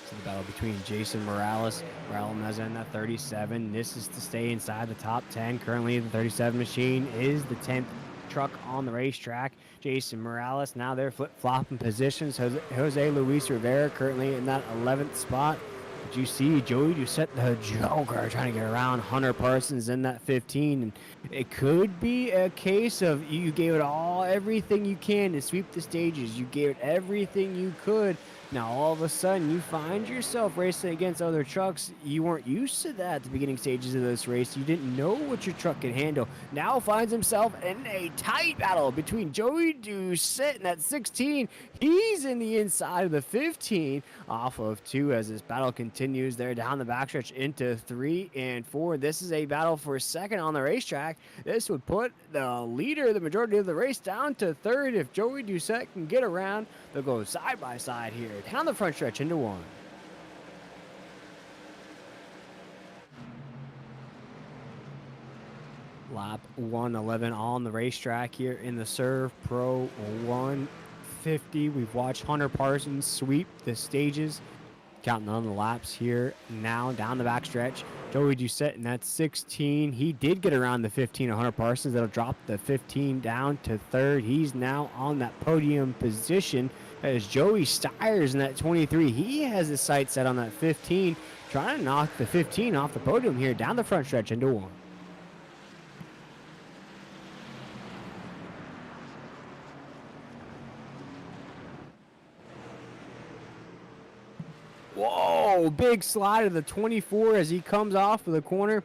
The battle between Jason Morales, Raul Meza, and that 37. This is to stay inside the top 10. Currently, the 37 machine is the 10th truck on the racetrack. Jason Morales, now they're flip-flopping positions. Jose Luis Rivera currently in that 11th spot. But you see Joey Doucette, the Joker, trying to get around Hunter Parsons in that 15. And it could be a case of you gave it everything you can to sweep the stages. You gave it everything you could. Now, all of a sudden, you find yourself racing against other trucks. You weren't used to that at the beginning stages of this race. You didn't know what your truck could handle. Now finds himself in a tight battle between Joey Doucette and that 16. He's in the inside of the 15 off of 2 as this battle continues there down the backstretch into 3 and 4. This is a battle for second on the racetrack. This would put the leader, the majority of the race, down to 3rd. If Joey Doucette can get around, they'll go side by side here down the front stretch into 1. Lap 111 on the racetrack here in the ServPro 150. We've watched Hunter Parsons sweep the stages Counting on the laps here now down the backstretch. Joey Doucette in that 16. He did get around the 15 100 Parsons. That'll drop the 15 down to third. He's now on that podium position as Joey Stiers in that 23. He has his sights set on that 15, trying to knock the 15 off the podium here down the front stretch into one. Whoa, big slide of the 24 as he comes off of the corner.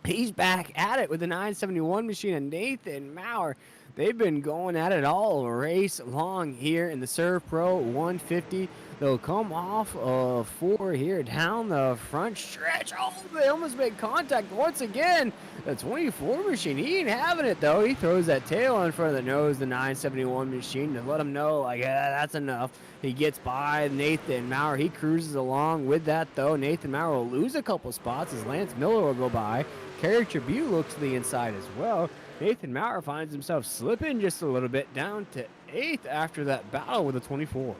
He's back at it with the 971 machine and Nathan Maurer. They've been going at it all race long here in the ServPro 150. They'll come off of 4 here down the front stretch. Oh, they almost made contact once again. The 24 machine, he ain't having it though. He throws that tail in front of the nose, the 971 machine, to let him know, like, yeah, that's enough. He gets by Nathan Maurer. He cruises along with that though. Nathan Maurer will lose a couple spots as Lance Miller will go by. Kerry Tribute looks to the inside as well. Nathan Maurer finds himself slipping just a little bit down to 8th after that battle with the 24.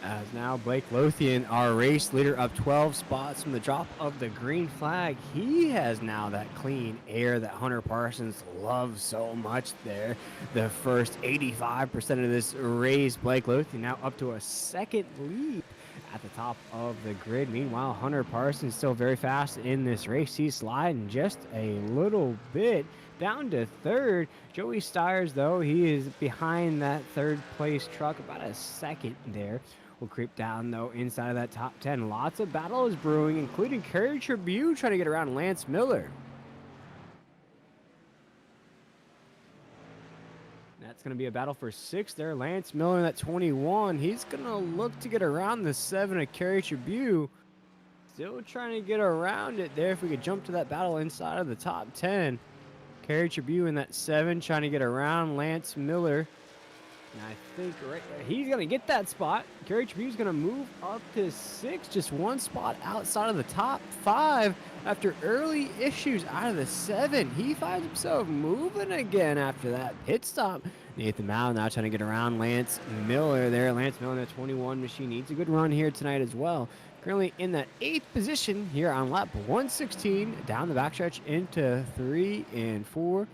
As now Blake Lothian, our race leader, up 12 spots from the drop of the green flag. He has now that clean air that Hunter Parsons loves so much there. The first 85% of this race, Blake Lothian now up to a second lead at the top of the grid. Meanwhile, Hunter Parsons still very fast in this race. He's sliding just a little bit down to third. Joey Stiers, though, he is behind that third place truck about a second there. We'll creep down, though, inside of that top 10. Lots of battles brewing, including Kerry Tribute trying to get around Lance Miller. That's going to be a battle for 6th there. Lance Miller in that 21. He's going to look to get around the 7 of Kerry Tribute. Still trying to get around it there. If we could jump to that battle inside of the top 10. Kerry Tribute in that 7 trying to get around Lance Miller. And I think right there, he's going to get that spot. Kerry Tribute's going to move up to 6, just one spot outside of the top 5 after early issues out of the 7. He finds himself moving again after that pit stop. Nathan Maurer now trying to get around Lance Miller there. Lance Miller in the 21 machine needs a good run here tonight as well. Currently in that 8th position here on lap 116, down the backstretch into 3 and 4.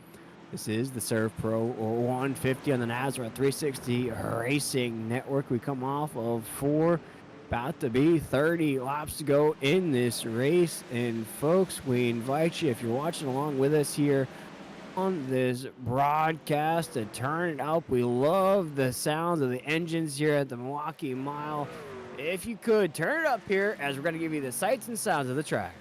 This is the ServPro 150 on the Nazareth 360 Racing Network. We come off of 4, about to be 30 laps to go in this race. And folks, we invite you, if you're watching along with us here on this broadcast, to turn it up. We love the sounds of the engines here at the Milwaukee Mile. If you could, turn it up here as we're going to give you the sights and sounds of the track.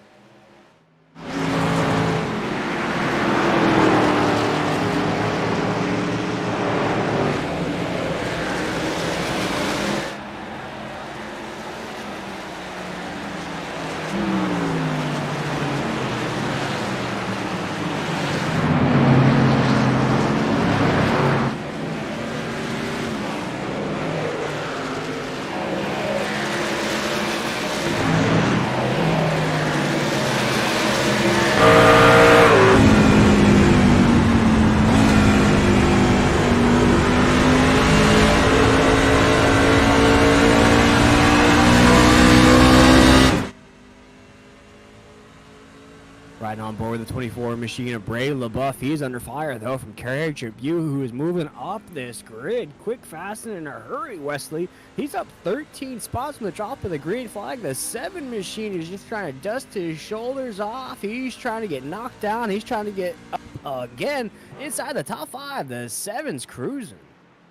Riding on board the 24 machine of Bray LaBeouf. He's under fire, though, from Kerry Tribute, who is moving up this grid. Quick, fast, and in a hurry, Wesley. He's up 13 spots from the drop of the green flag. The 7 machine is just trying to dust his shoulders off. He's trying to get knocked down. He's trying to get up again inside the top 5. The 7's cruising.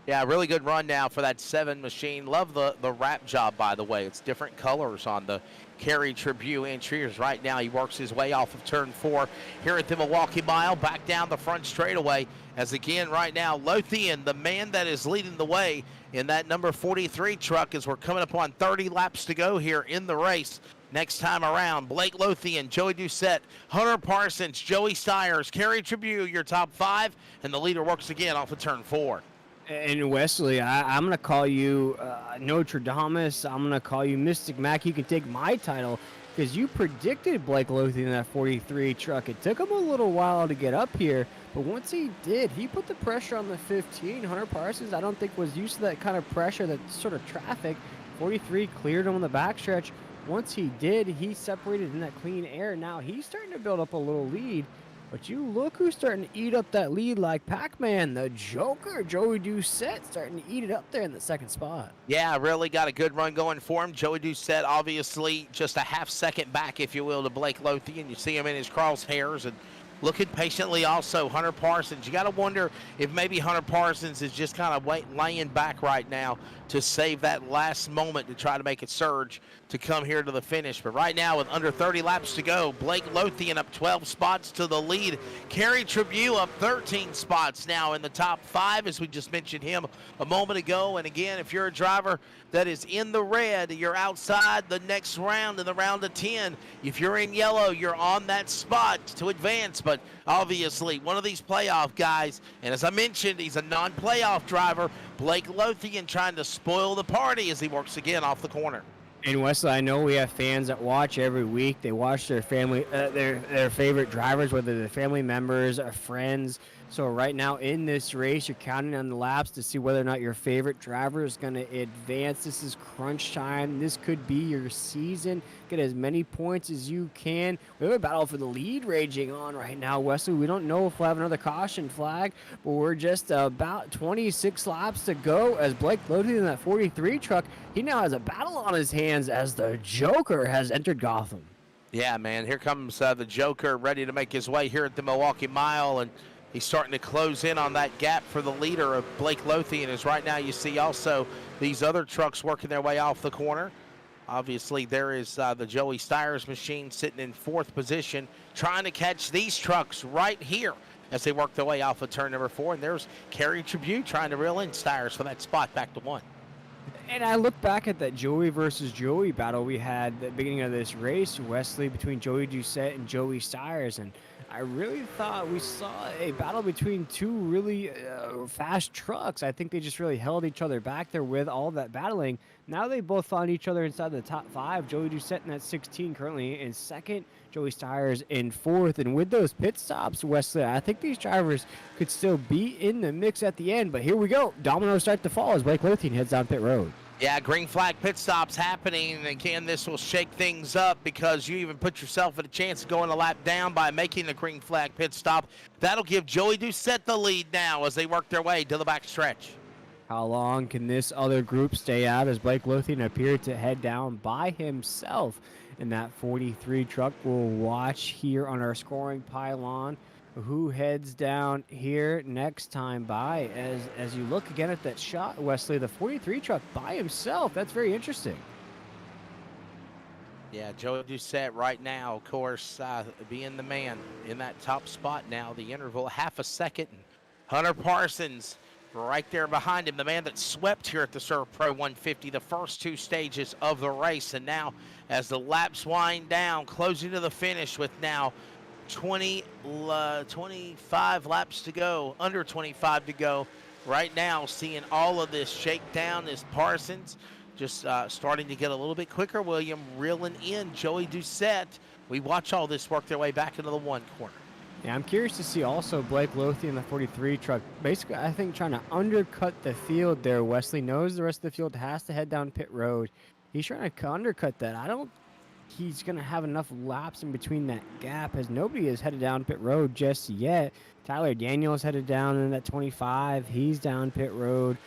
Yeah, really good run now for that 7 machine. Love the wrap job, by the way. It's different colors on the Kerry Tribute interiors. Right now, he works his way off of turn 4 here at the Milwaukee Mile, back down the front straightaway. As again, right now, Lothian, the man that is leading the way in that number 43 truck, as we're coming up on 30 laps to go here in the race. Next time around, Blake Lothian, Joey Doucette, Hunter Parsons, Joey Stiers, Kerry Tribute, your top 5, and the leader works again off of turn 4. And Wesley, I'm going to call you Nostradamus. I'm going to call you Mystic Mac. You can take my title because you predicted Blake Lothian in that 43 truck. It took him a little while to get up here, But once he did, he put the pressure on the 15. Hunter Parsons, I don't think, was used to that kind of pressure, that sort of traffic. 43 cleared him on the backstretch. Once he did, he separated in that clean air. Now he's starting to build up a little lead. But you look who's starting to eat up that lead like Pac-Man. The Joker, Joey Doucette, starting to eat it up there in the second spot. Yeah, really got a good run going for him. Joey Doucette, obviously, just a half second back, if you will, to Blake Lothian. You see him in his crosshairs and looking patiently also. Hunter Parsons, you got to wonder if maybe Hunter Parsons is just kind of laying back right now to save that last moment to try to make it surge to come here to the finish. But right now, with under 30 laps to go, Blake Lothian up 12 spots to the lead. Kerry Tribune up 13 spots now in the top 5, as we just mentioned him a moment ago. And again, if you're a driver that is in the red, you're outside the next round in the round of 10. If you're in yellow, you're on that spot to advance. But obviously, one of these playoff guys, and as I mentioned, he's a non-playoff driver, Blake Lothian, trying to spoil the party as he works again off the corner. And Wesley, I know we have fans that watch every week. They watch their family, their favorite drivers, whether they're family members or friends. So right now in this race, you're counting on the laps to see whether or not your favorite driver is going to advance. This is crunch time. This could be your season. Get as many points as you can. We have a battle for the lead raging on right now, Wesley. We don't know if we'll have another caution flag, but we're just about 26 laps to go as Blake Lothian in that 43 truck. He now has a battle on his hands as the Joker has entered Gotham. Yeah, man, here comes the Joker ready to make his way here at the Milwaukee Mile, and he's starting to close in on that gap for the leader of Blake Lothian. As right now you see also these other trucks working their way off the corner. Obviously, there is the Joey Steyer's machine sitting in 4th position, trying to catch these trucks right here as they work their way off of turn number 4. And there's Kerry Tribune trying to reel in Steyer's for that spot back to 1. And I look back at that Joey versus Joey battle we had at the beginning of this race, Wesley, between Joey Doucette and Joey Steyer's, and I really thought we saw a battle between two really fast trucks. I think they just really held each other back there with all that battling. Now they both found each other inside the top 5. Joey Doucette in that 16 currently in 2nd. Joey Steyer's in 4th. And with those pit stops, Wesley, I think these drivers could still be in the mix at the end. But here we go. Dominoes start to fall as Blake Lothian heads down pit road. Yeah, green flag pit stops happening, and again, this will shake things up because you even put yourself at a chance of going a lap down by making the green flag pit stop. That'll give Joey Doucette the lead now as they work their way to the back stretch. How long can this other group stay out as Blake Lothian appeared to head down by himself in that 43 truck? We'll watch here on our scoring pylon who heads down here next time by. As you look again at that shot, Wesley, the 43 truck by himself. That's very interesting. Yeah, Joey Doucette right now, of course, being the man in that top spot now. The interval, half a second. And Hunter Parsons right there behind him, the man that swept here at the ServPro 150 the first 2 stages of the race. And now as the laps wind down, closing to the finish with now 25 laps to go, under 25 to go. Right now, seeing all of this shake down is Parsons just starting to get a little bit quicker. William reeling in Joey Doucette. We watch all this work their way back into the 1 corner. Yeah, I'm curious to see also Blake Lothian in the 43 truck. Basically, I think trying to undercut the field there. Wesley knows the rest of the field has to head down pit road. He's trying to undercut that. I don't he's going to have enough laps in between that gap as nobody has headed down pit road just yet. Tyler Daniels headed down in that 25. He's down pit road.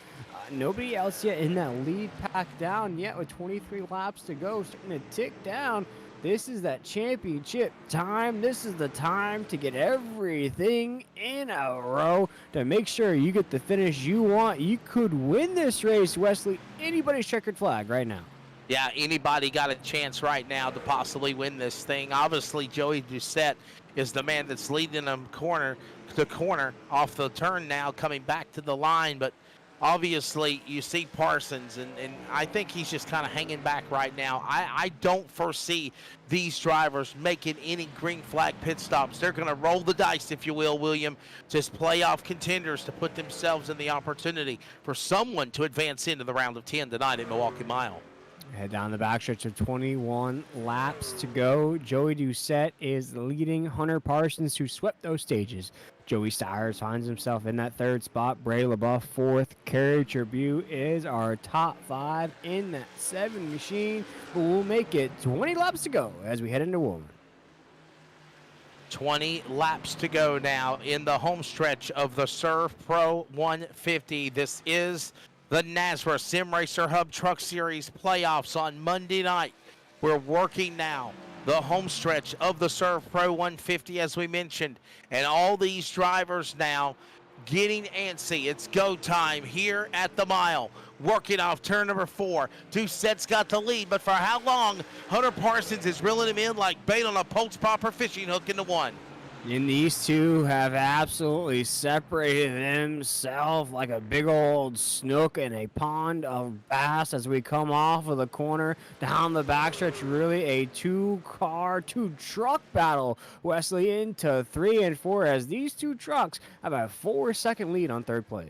Nobody else yet in that lead pack down yet with 23 laps to go. Starting to tick down. This is that championship time. This is the time to get everything in a row to make sure you get the finish you want. You could win this race, Wesley. Anybody's checkered flag right now. Yeah, anybody got a chance right now to possibly win this thing. Obviously, Joey Doucette is the man that's leading them corner to corner off the turn now, coming back to the line. But obviously, you see Parsons, and I think he's just kind of hanging back right now. I don't foresee these drivers making any green flag pit stops. They're going to roll the dice, if you will, William, just playoff contenders to put themselves in the opportunity for someone to advance into the round of 10 tonight at Milwaukee Mile. Head down the backstretch of 21 laps to go. Joey Doucette is leading Hunter Parsons, who swept those stages. Joey Stires finds himself in that third spot. Bray LaBeouf fourth. Kerry Tribute is our top 5 in that 7 machine. But we'll make it 20 laps to go as we head into Woolman. 20 laps to go now in the home stretch of the ServPro 150. This is the NASRA Sim Racer Hub Truck Series playoffs on Monday night. We're working now the home stretch of the ServPro 150, as we mentioned, and all these drivers now getting antsy. It's go time here at the mile. Working off turn number 4. Doucette's got the lead, but for how long? Hunter Parsons is reeling him in like bait on a Pulse Popper fishing hook into one. And these two have absolutely separated themselves like a big old snook in a pond of bass as we come off of the corner down the backstretch. Really a two-truck battle, Wesley, into 3 and 4 as these two trucks have a 4-second lead on third place.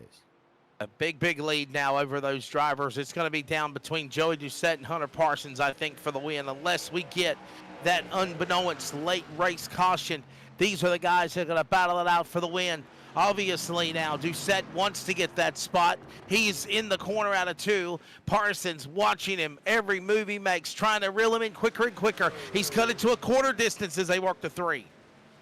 A big lead now over those drivers. It's going to be down between Joey Doucette and Hunter Parsons, I think, for the win, unless we get that unbeknownst late race caution. These are the guys that are going to battle it out for the win. Obviously now, Doucette wants to get that spot. He's in the corner out of 2. Parsons watching him every move he makes, trying to reel him in quicker and quicker. He's cut it to a quarter distance as they work to 3.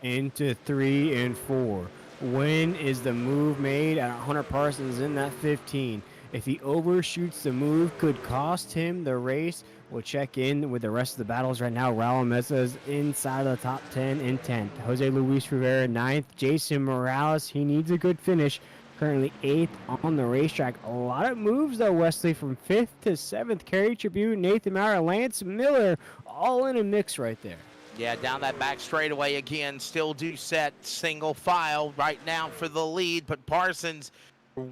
Into 3 and 4. When is the move made at Hunter Parsons in that 15? If he overshoots the move, could cost him the race. We'll check in with the rest of the battles right now. Raul Mesa is inside of the top 10 in 10th. Jose Luis Rivera 9th. Jason Morales, he needs a good finish. Currently 8th on the racetrack. A lot of moves though, Wesley, from 5th to 7th. Kerry Tribute, Nathan Maurer, Lance Miller, all in a mix right there. Yeah, down that back straightaway again. Still Doucette single file right now for the lead, but Parsons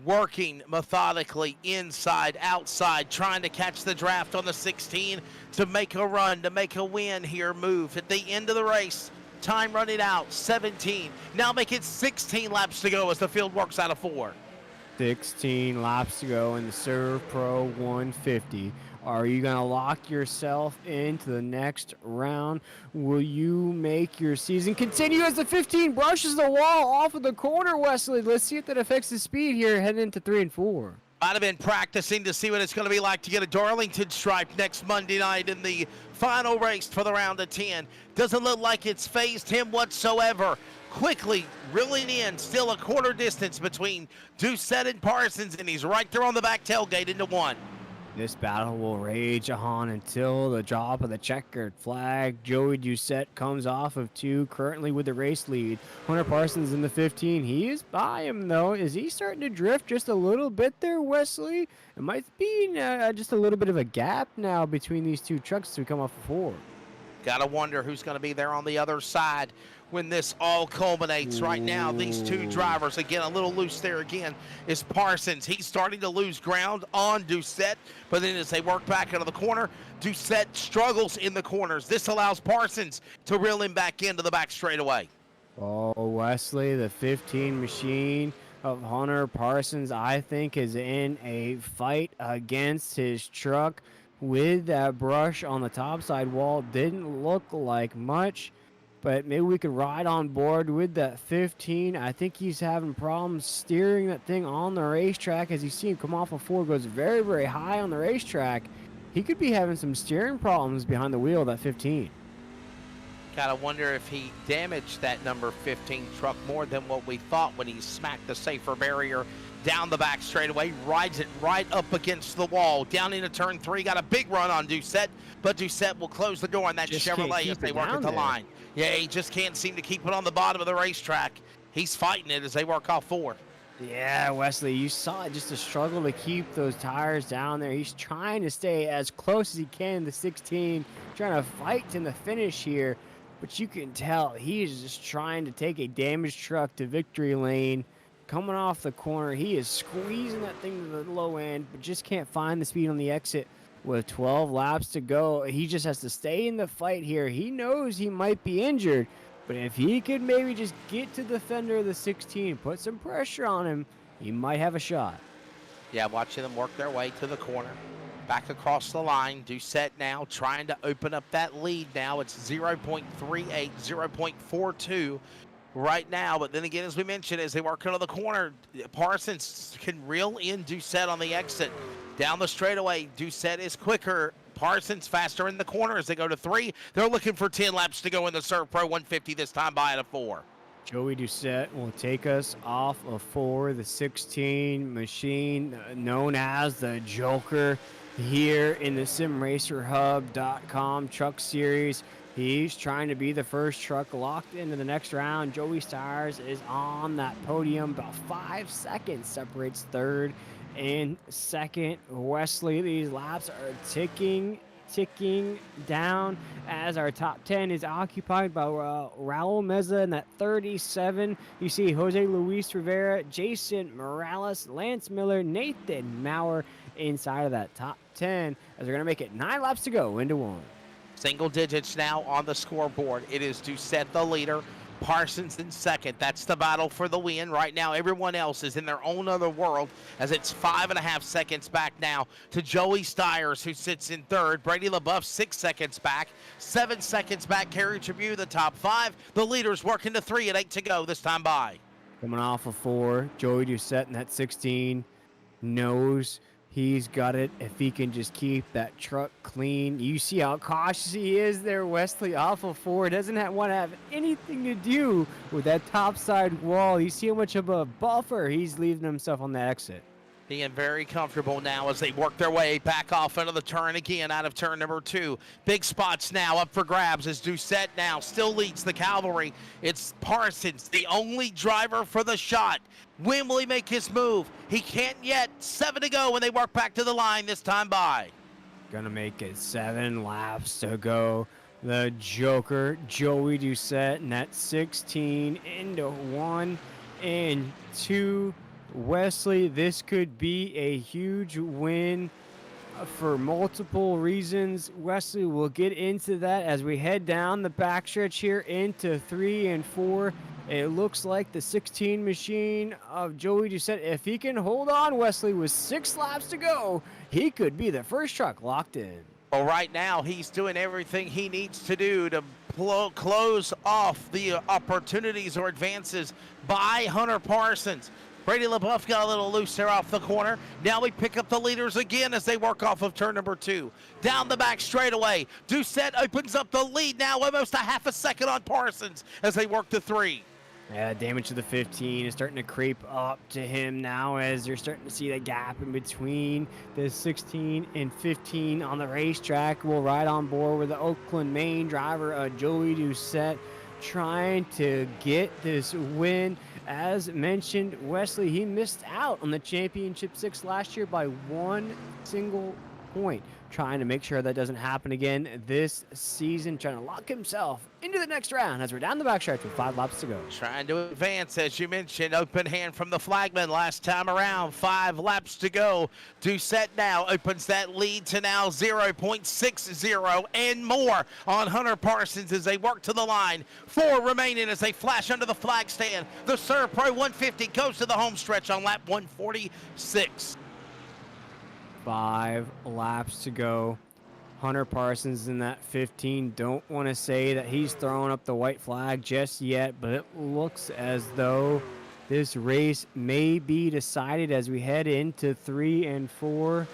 working methodically inside, outside, trying to catch the draft on the 16 to make a run, to make a win here. Move at the end of the race. Time running out, 17. Now make it 16 laps to go as the field works out of 4. 16 laps to go in the ServPro 150. Are you going to lock yourself into the next round? Will you make your season continue as the 15 brushes the wall off of the corner, Wesley? Let's see if that affects the speed here heading into 3 and 4. Might have been practicing to see what it's going to be like to get a Darlington stripe next Monday night in the final race for the round of 10. Doesn't look like it's phased him whatsoever. Quickly reeling in, still a quarter distance between Doucette and Parsons, and he's right there on the back tailgate into 1. This battle will rage on until the drop of the checkered flag. Joey Doucette comes off of 2, currently with the race lead. Hunter Parsons in the 15. He is by him, though. Is he starting to drift just a little bit there, Wesley? It might be just a little bit of a gap now between these two trucks as we come off of 4. Gotta wonder who's going to be there on the other side when this all culminates. Right now, these two drivers, again, a little loose there again, is Parsons. He's starting to lose ground on Doucette, but then as they work back out of the corner, Doucette struggles in the corners. This allows Parsons to reel him back into the back straightaway. Oh, Wesley, the 15 machine of Hunter Parsons, I think, is in a fight against his truck. With that brush on the topside wall, didn't look like much, but maybe we could ride on board with that 15. I think he's having problems steering that thing on the racetrack. As you see him come off of 4, goes very, very high on the racetrack. He could be having some steering problems behind the wheel of that 15. Gotta wonder if he damaged that number 15 truck more than what we thought when he smacked the safer barrier down the back straightaway, rides it right up against the wall, down into turn 3, got a big run on Doucette, but Doucette will close the door on that Just Chevrolet if they work at the line. Yeah, he just can't seem to keep it on the bottom of the racetrack. He's fighting it as they work off 4. Yeah, Wesley, you saw it, just a struggle to keep those tires down there. He's trying to stay as close as he can to 16, trying to fight in the finish here, but you can tell he's just trying to take a damaged truck to victory lane. Coming off the corner, he is squeezing that thing to the low end, but just can't find the speed on the exit. With 12 laps to go, he just has to stay in the fight here. He knows he might be injured, but if he could maybe just get to the fender of the 16, put some pressure on him, he might have a shot. Yeah, watching them work their way to the corner. back across the line. Doucette now trying to open up that lead now. It's 0.38, 0.42 right now. But then again, as we mentioned, as they work into the corner, Parsons can reel in Doucette on the exit. Down the straightaway, Doucette is quicker. Parsons faster in the corner as they go to 3. They're looking for 10 laps to go in the ServPro 150 this time by at a 4. Joey Doucette will take us off of 4, the 16 machine known as the Joker here in the SimRacerHub.com Truck Series. He's trying to be the first truck locked into the next round. Joey Stires is on that podium. About 5 seconds separates third and second. Wesley, these laps are ticking down as our top 10 is occupied by Raul Meza in that 37. You see Jose Luis Rivera, Jason Morales, Lance Miller, Nathan Maurer inside of that top 10 as we're going to make it 9 laps to go into 1. Single digits now on the scoreboard. It is Doucette the leader, Parsons in second. That's the battle for the win. Right now, everyone else is in their own other world as it's 5.5 seconds back now to Joey Stires, who sits in third. Brady LaBeouf 6 seconds back. 7 seconds back, Kerry Tribune, the top 5. The leaders working to 3 at 8 to go this time by. Coming off of 4, Joey Doucette in that 16 knows he's got it if he can just keep that truck clean. You see how cautious he is there, Wesley, off of 4. Doesn't want to have anything to do with that topside wall. You see how much of a buffer he's leaving himself on the exit. Being very comfortable now as they work their way back off into the turn again out of turn number 2. Big spots now up for grabs as Doucette now still leads the cavalry. It's Parsons, the only driver for the shot. When will he make his move? He can't yet. 7 to go when they work back to the line this time by. Gonna make it 7 laps to go. The Joker, Joey Doucette, in that 16 into 1 and 2. Wesley, this could be a huge win for multiple reasons. Wesley, we'll get into that as we head down the backstretch here into 3 and 4. It looks like the 16 machine of Joey Doucette, if he can hold on, Wesley, with 6 laps to go, he could be the first truck locked in. Well, right now, he's doing everything he needs to do to close off the opportunities or advances by Hunter Parsons. Brady LaBeouf got a little loose there off the corner. Now we pick up the leaders again as they work off of turn number 2. Down the back straightaway. Doucette opens up the lead now, almost a half a second on Parsons as they work to 3. Yeah, damage to the 15 is starting to creep up to him now as you're starting to see the gap in between the 16 and 15 on the racetrack. We'll ride on board with the Oakland, Maine driver, Joey Doucette, trying to get this win. As mentioned, Wesley, he missed out on the Championship 6 last year by 1 single point. Trying to make sure that doesn't happen again this season, trying to lock himself into the next round as we're down the backstretch with 5 laps to go. Trying to advance, as you mentioned, open hand from the flagman last time around. 5 laps to go. Doucette now opens that lead to now 0.60 and more on Hunter Parsons as they work to the line. 4 remaining as they flash under the flag stand. The ServPro 150 goes to the home stretch on lap 146. 5 laps to go. Hunter Parsons in that 15. Don't want to say that he's throwing up the white flag just yet, but it looks as though this race may be decided as we head into 3 and 4.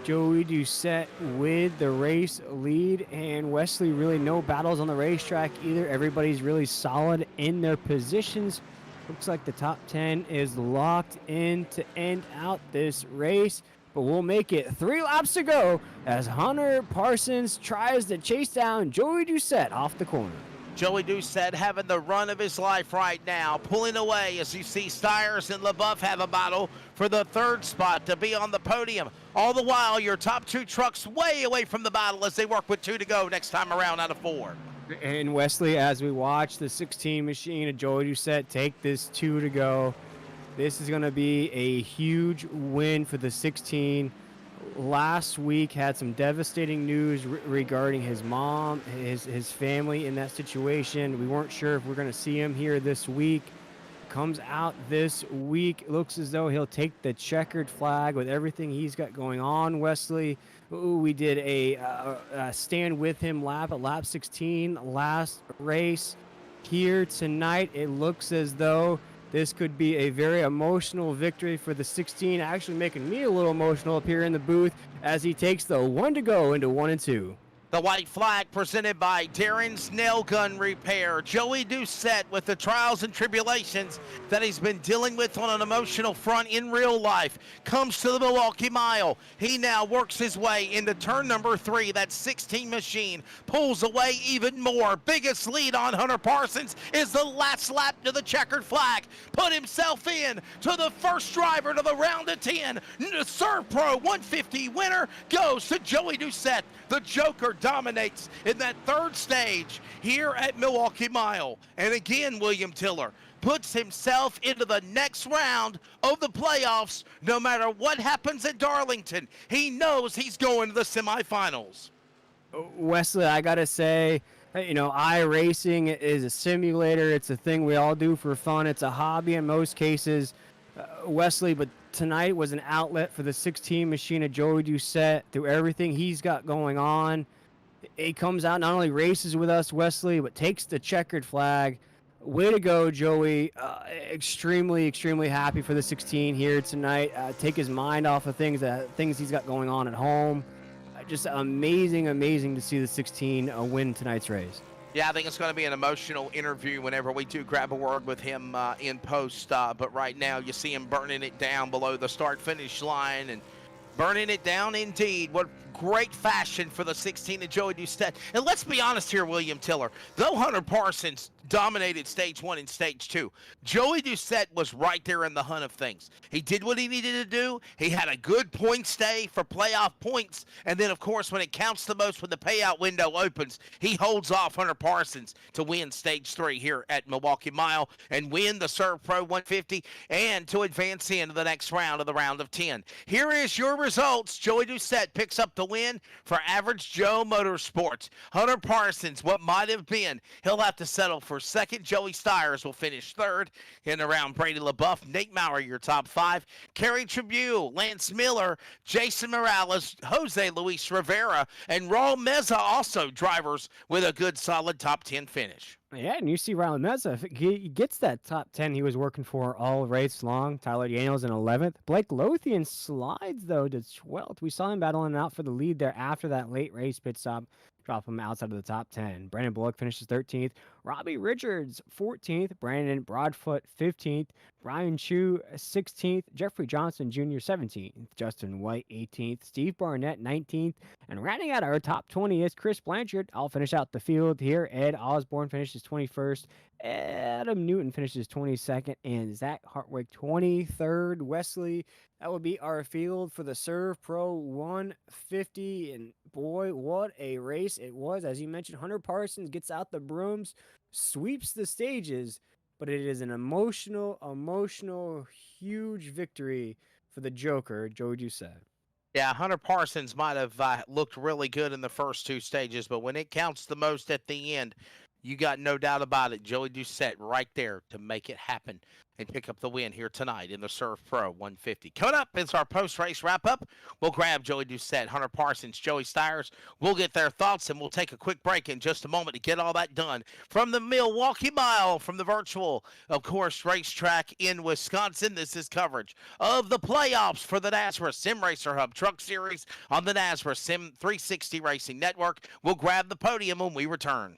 Joey Doucette with the race lead, and Wesley, really no battles on the racetrack either. Everybody's really solid in their positions. Looks like the top 10 is locked in to end out this race. But we'll make it 3 laps to go as Hunter Parsons tries to chase down Joey Doucette off the corner. Joey Doucette having the run of his life right now, pulling away as you see Stires and LaBeouf have a battle for the 3rd spot to be on the podium. All the while, your top 2 trucks way away from the battle as they work with 2 to go next time around out of 4. And Wesley, as we watch the 16 machine of Joey Doucette take this 2 to go, this is going to be a huge win for the 16. Last week had some devastating news regarding his mom, his family in that situation. We weren't sure if we're going to see him here this week. comes out this week. Looks as though he'll take the checkered flag with everything he's got going on, Wesley. Ooh, we did a stand with him lap at lap 16 last race. Here tonight, it looks as though this could be a very emotional victory for the 16, actually making me a little emotional up here in the booth as he takes the 1 to go into 1 and 2. The white flag presented by Darren's Nail Gun Repair. Joey Doucette, with the trials and tribulations that he's been dealing with on an emotional front in real life, comes to the Milwaukee Mile. He now works his way into turn number 3. That 16 machine pulls away even more. Biggest lead on Hunter Parsons is the last lap to the checkered flag. Put himself in to the first driver to the round of 10. The ServPro 150 winner goes to Joey Doucette. The Joker dominates in that third stage here at Milwaukee Mile. And again, William Tiller puts himself into the next round of the playoffs. No matter what happens at Darlington, he knows he's going to the semifinals. Wesley, I gotta say, you know, iRacing is a simulator. It's a thing we all do for fun. It's a hobby in most cases, Wesley, but tonight was an outlet for the 16 machine of Joey Doucette through everything he's got going on. He comes out, not only races with us, Wesley, but takes the checkered flag. Way to go, Joey. Extremely, extremely happy for the 16 here tonight. Take his mind off of things he's got going on at home. Just amazing to see the 16 win tonight's race. Yeah, I think it's going to be an emotional interview whenever we do grab a word with him in post. But right now, you see him burning it down below the start-finish line and burning it down indeed. What great fashion for the 16 of Joey Doucette. And let's be honest here, William Tiller. Though Hunter Parsons dominated stage 1 and stage 2, Joey Doucette was right there in the hunt of things. He did what he needed to do. He had a good points day for playoff points. And then, of course, when it counts the most, when the payout window opens, he holds off Hunter Parsons to win stage 3 here at Milwaukee Mile and win the ServPro 150 and to advance into the next round of the round of 10. Here is your results. Joey Doucette picks up the win for Average Joe Motorsports. Hunter Parsons, what might have been, he'll have to settle for second. Joey Stiers will finish third. In around Brady LaBeouf, Nate Maurer, your top 5. Kerry Tribune, Lance Miller, Jason Morales, Jose Luis Rivera, and Raul Meza, also drivers with a good solid top 10 finish. Yeah, and you see Raul Meza, if he gets that top 10 he was working for all race long. Tyler Daniels in 11th. Blake Lothian slides, though, to 12th. We saw him battling out for the lead there after that late race pit stop. Drop him outside of the top 10. Brandon Bullock finishes 13th. Robbie Richards, 14th. Brandon Broadfoot, 15th. Brian Chu, 16th. Jeffrey Johnson Jr., 17th. Justin White, 18th. Steve Barnett, 19th. And rounding out our top 20 is Chris Blanchard. I'll finish out the field here. Ed Osborne finishes 21st. Adam Newton finishes 22nd. And Zach Hartwig, 23rd. Wesley, that would be our field for the ServPro 150. And boy, what a race it was. As you mentioned, Hunter Parsons gets out the brooms, sweeps the stages, but it is an emotional, huge victory for the Joker, Joey Doucette. Yeah, Hunter Parsons might have looked really good in the first 2 stages, but when it counts the most at the end, you got no doubt about it. Joey Doucette right there to make it happen and pick up the win here tonight in the ServPro 150. Coming up is our post-race wrap-up. We'll grab Joey Doucette, Hunter Parsons, Joey Stiers. We'll get their thoughts, and we'll take a quick break in just a moment to get all that done. From the Milwaukee Mile, from the virtual, of course, racetrack in Wisconsin, this is coverage of the playoffs for the NASRA Sim Racer Hub Truck Series on the NASRA Sim 360 Racing Network. We'll grab the podium when we return.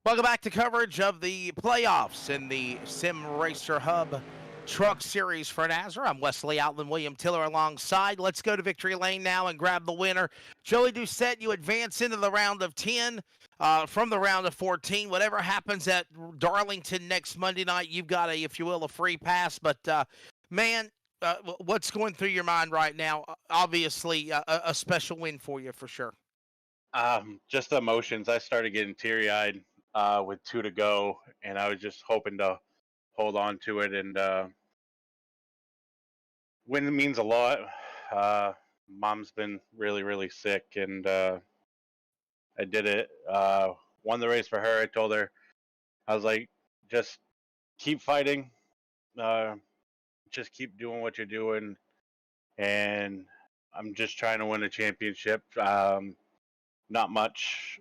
Welcome back to coverage of the playoffs in the Sim Racer Hub Truck Series for NASR. I'm Wesley Outland, William Tiller alongside. Let's go to victory lane now and grab the winner. Joey Doucette, you advance into the round of 10 from the round of 14. Whatever happens at Darlington next Monday night, you've got if you will, a free pass. But, man, what's going through your mind right now? Obviously, a special win for you for sure. Just the emotions. I started getting teary-eyed with 2 to go, and I was just hoping to hold on to it. And win means a lot. Mom's been really, really sick, and I did it. Won the race for her. I told her, I was like, just keep fighting. Just keep doing what you're doing. And I'm just trying to win a championship. Not much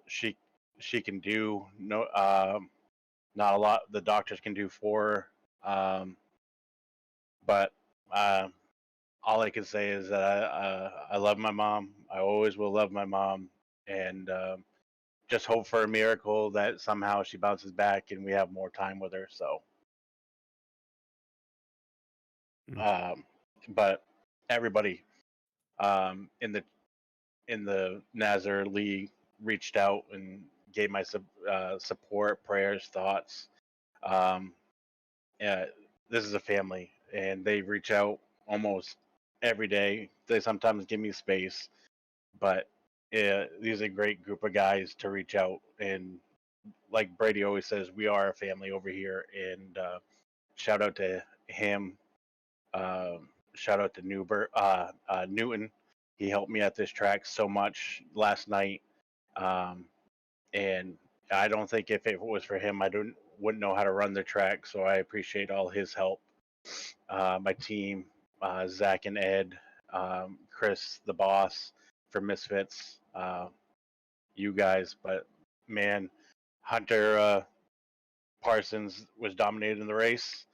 she can do. No, not a lot the doctors can do for her. But all I can say is that I love my mom. I always will love my mom, and just hope for a miracle that somehow she bounces back and we have more time with her. So, but everybody in the NASR League reached out and gave my support, prayers, thoughts. This is a family, and they reach out almost every day. They sometimes give me space, but these are a great group of guys to reach out. And like Brady always says, we are a family over here. And shout out to him. Shout out to Newton. He helped me at this track so much last night. And I don't think if it was for him, wouldn't know how to run the track. So I appreciate all his help. My team, Zach and Ed, Chris, the boss for Misfits, you guys. But man, Hunter Parsons was dominating the race.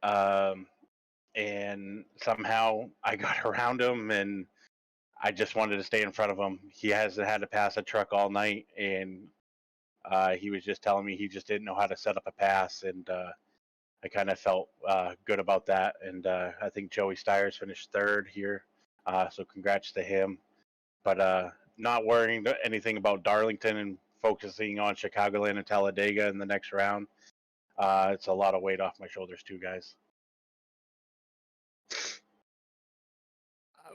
And somehow I got around him, and I just wanted to stay in front of him. He hasn't had to pass a truck all night, and he was just telling me he just didn't know how to set up a pass, and I kind of felt good about that. And I think Joey Stiers finished 3rd here, so congrats to him. But not worrying anything about Darlington and focusing on Chicagoland and Talladega in the next round. It's a lot of weight off my shoulders too, guys.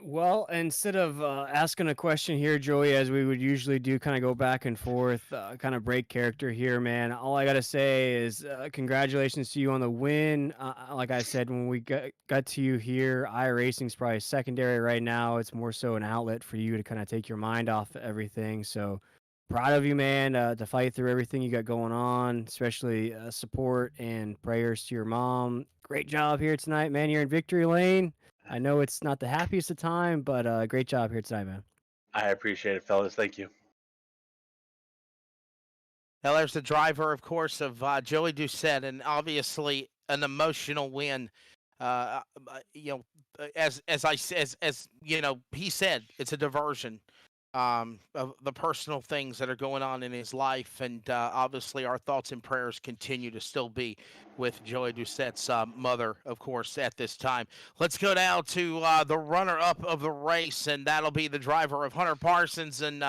Well, instead of asking a question here, Joey, as we would usually do, kind of go back and forth, kind of break character here, man. All I got to say is congratulations to you on the win. Like I said, when we got to you here, iRacing's probably secondary right now. It's more so an outlet for you to kind of take your mind off everything. So proud of you, man, to fight through everything you got going on, especially support and prayers to your mom. Great job here tonight, man. You're in victory lane. I know it's not the happiest of time, but great job here tonight, man. I appreciate it, fellas. Thank you. Now, there's the driver, of course, of Joey Doucette, and obviously an emotional win. As you know, he said, it's a diversion of the personal things that are going on in his life, and obviously our thoughts and prayers continue to still be with Joey Doucette's mother, of course, at this time. Let's go now to the runner-up of the race, and that'll be the driver of Hunter Parsons. And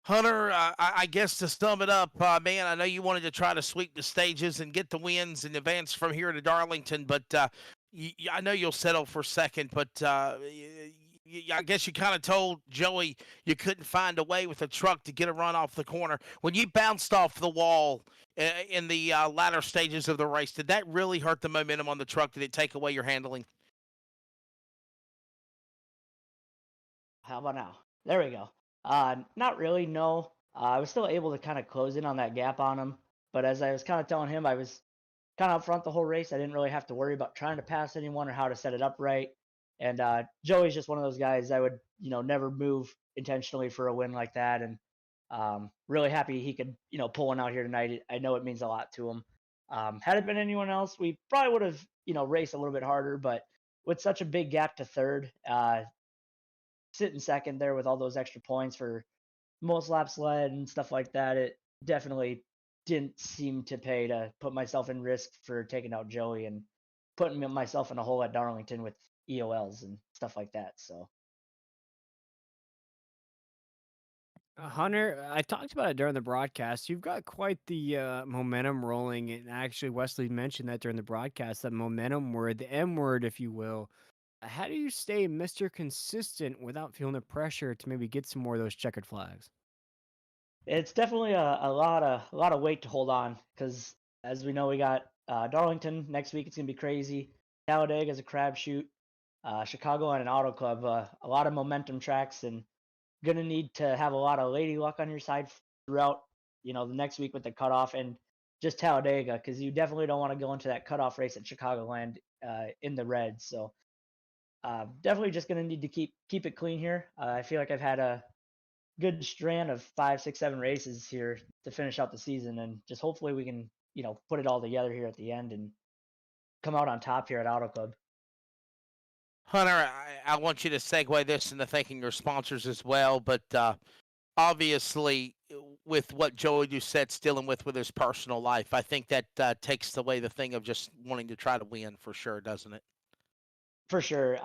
Hunter, I guess to sum it up, man, I know you wanted to try to sweep the stages and get the wins and advance from here to Darlington, but I know you'll settle for second, but I guess you kind of told Joey you couldn't find a way with a truck to get a run off the corner. When you bounced off the wall in the latter stages of the race, did that really hurt the momentum on the truck? Did it take away your handling? How about now? There we go. Not really, no. I was still able to kind of close in on that gap on him, but as I was kind of telling him, I was kind of up front the whole race. I didn't really have to worry about trying to pass anyone or how to set it up right. And Joey's just one of those guys I would, never move intentionally for a win like that. And really happy he could, pull one out here tonight. I know it means a lot to him. Had it been anyone else, we probably would have, raced a little bit harder. But with such a big gap to third, sitting second there with all those extra points for most laps led and stuff like that, it definitely didn't seem to pay to put myself in risk for taking out Joey and putting myself in a hole at Darlington with EOLs and stuff like that. So Hunter, I talked about it during the broadcast. You've got quite the momentum rolling, and actually, Wesley mentioned that during the broadcast, that momentum word, the M word, if you will. How do you stay Mr. Consistent without feeling the pressure to maybe get some more of those checkered flags? it's definitely a lot of weight to hold on because as we know, we got Darlington next week. It's gonna be crazy. Talladega is a crapshoot. Chicago and an auto club, a lot of momentum tracks, and gonna need to have a lot of lady luck on your side throughout, the next week with the cutoff and just Talladega, because you definitely don't want to go into that cutoff race at Chicagoland in the red. So definitely just gonna need to keep it clean here. I feel like I've had a good strand of 5, 6, 7 races here to finish out the season, and just hopefully we can, put it all together here at the end and come out on top here at Auto Club. Hunter, I want you to segue this into thanking your sponsors as well, but obviously, with what Joey Doucette's dealing with his personal life, I think that takes away the thing of just wanting to try to win for sure, doesn't it? For sure.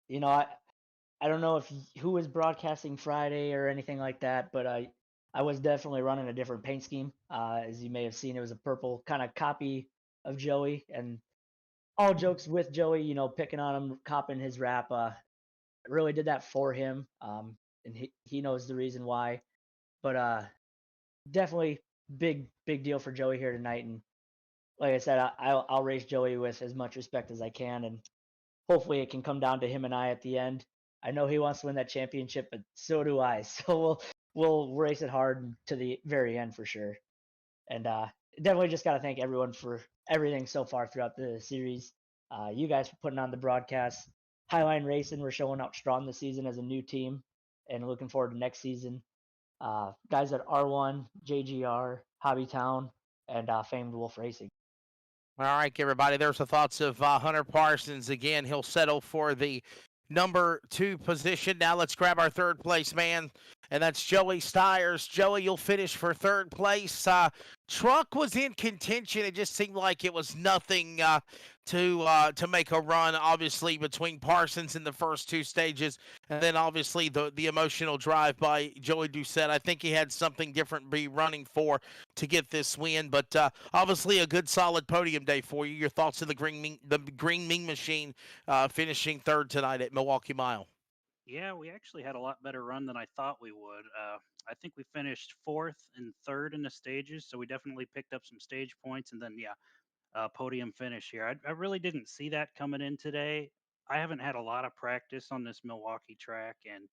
You know, I don't know if who was broadcasting Friday or anything like that, but I was definitely running a different paint scheme. As you may have seen, it was a purple kind of copy of Joey, and all jokes with Joey, picking on him, copying his rap. I really did that for him, and he knows the reason why. But definitely big deal for Joey here tonight, and like I said, I'll race Joey with as much respect as I can, and hopefully it can come down to him and I at the end. I know he wants to win that championship, but so do I. So we'll race it hard to the very end for sure. And definitely just got to thank everyone for everything so far throughout the series. You guys for putting on the broadcast. Highline Racing, we're showing out strong this season as a new team, and looking forward to next season. Guys at R1, JGR, Hobbytown, and Famed Wolf Racing. All right, everybody. There's the thoughts of Hunter Parsons. Again, he'll settle for the number 2 position. Now let's grab our third place man, and that's Joey Stiers. Joey, you'll finish for third place. Truck was in contention. It just seemed like it was nothing to make a run, obviously, between Parsons in the first 2 stages, and then obviously the emotional drive by Joey Doucette. I think he had something different to be running for to get this win, but obviously a good solid podium day for you. Your thoughts of the Green Ming Machine finishing third tonight at Milwaukee Mile? Yeah, we actually had a lot better run than I thought we would. I think we finished fourth and third in the stages, so we definitely picked up some stage points. And then, yeah, podium finish here. I really didn't see that coming in today. I haven't had a lot of practice on this Milwaukee track, and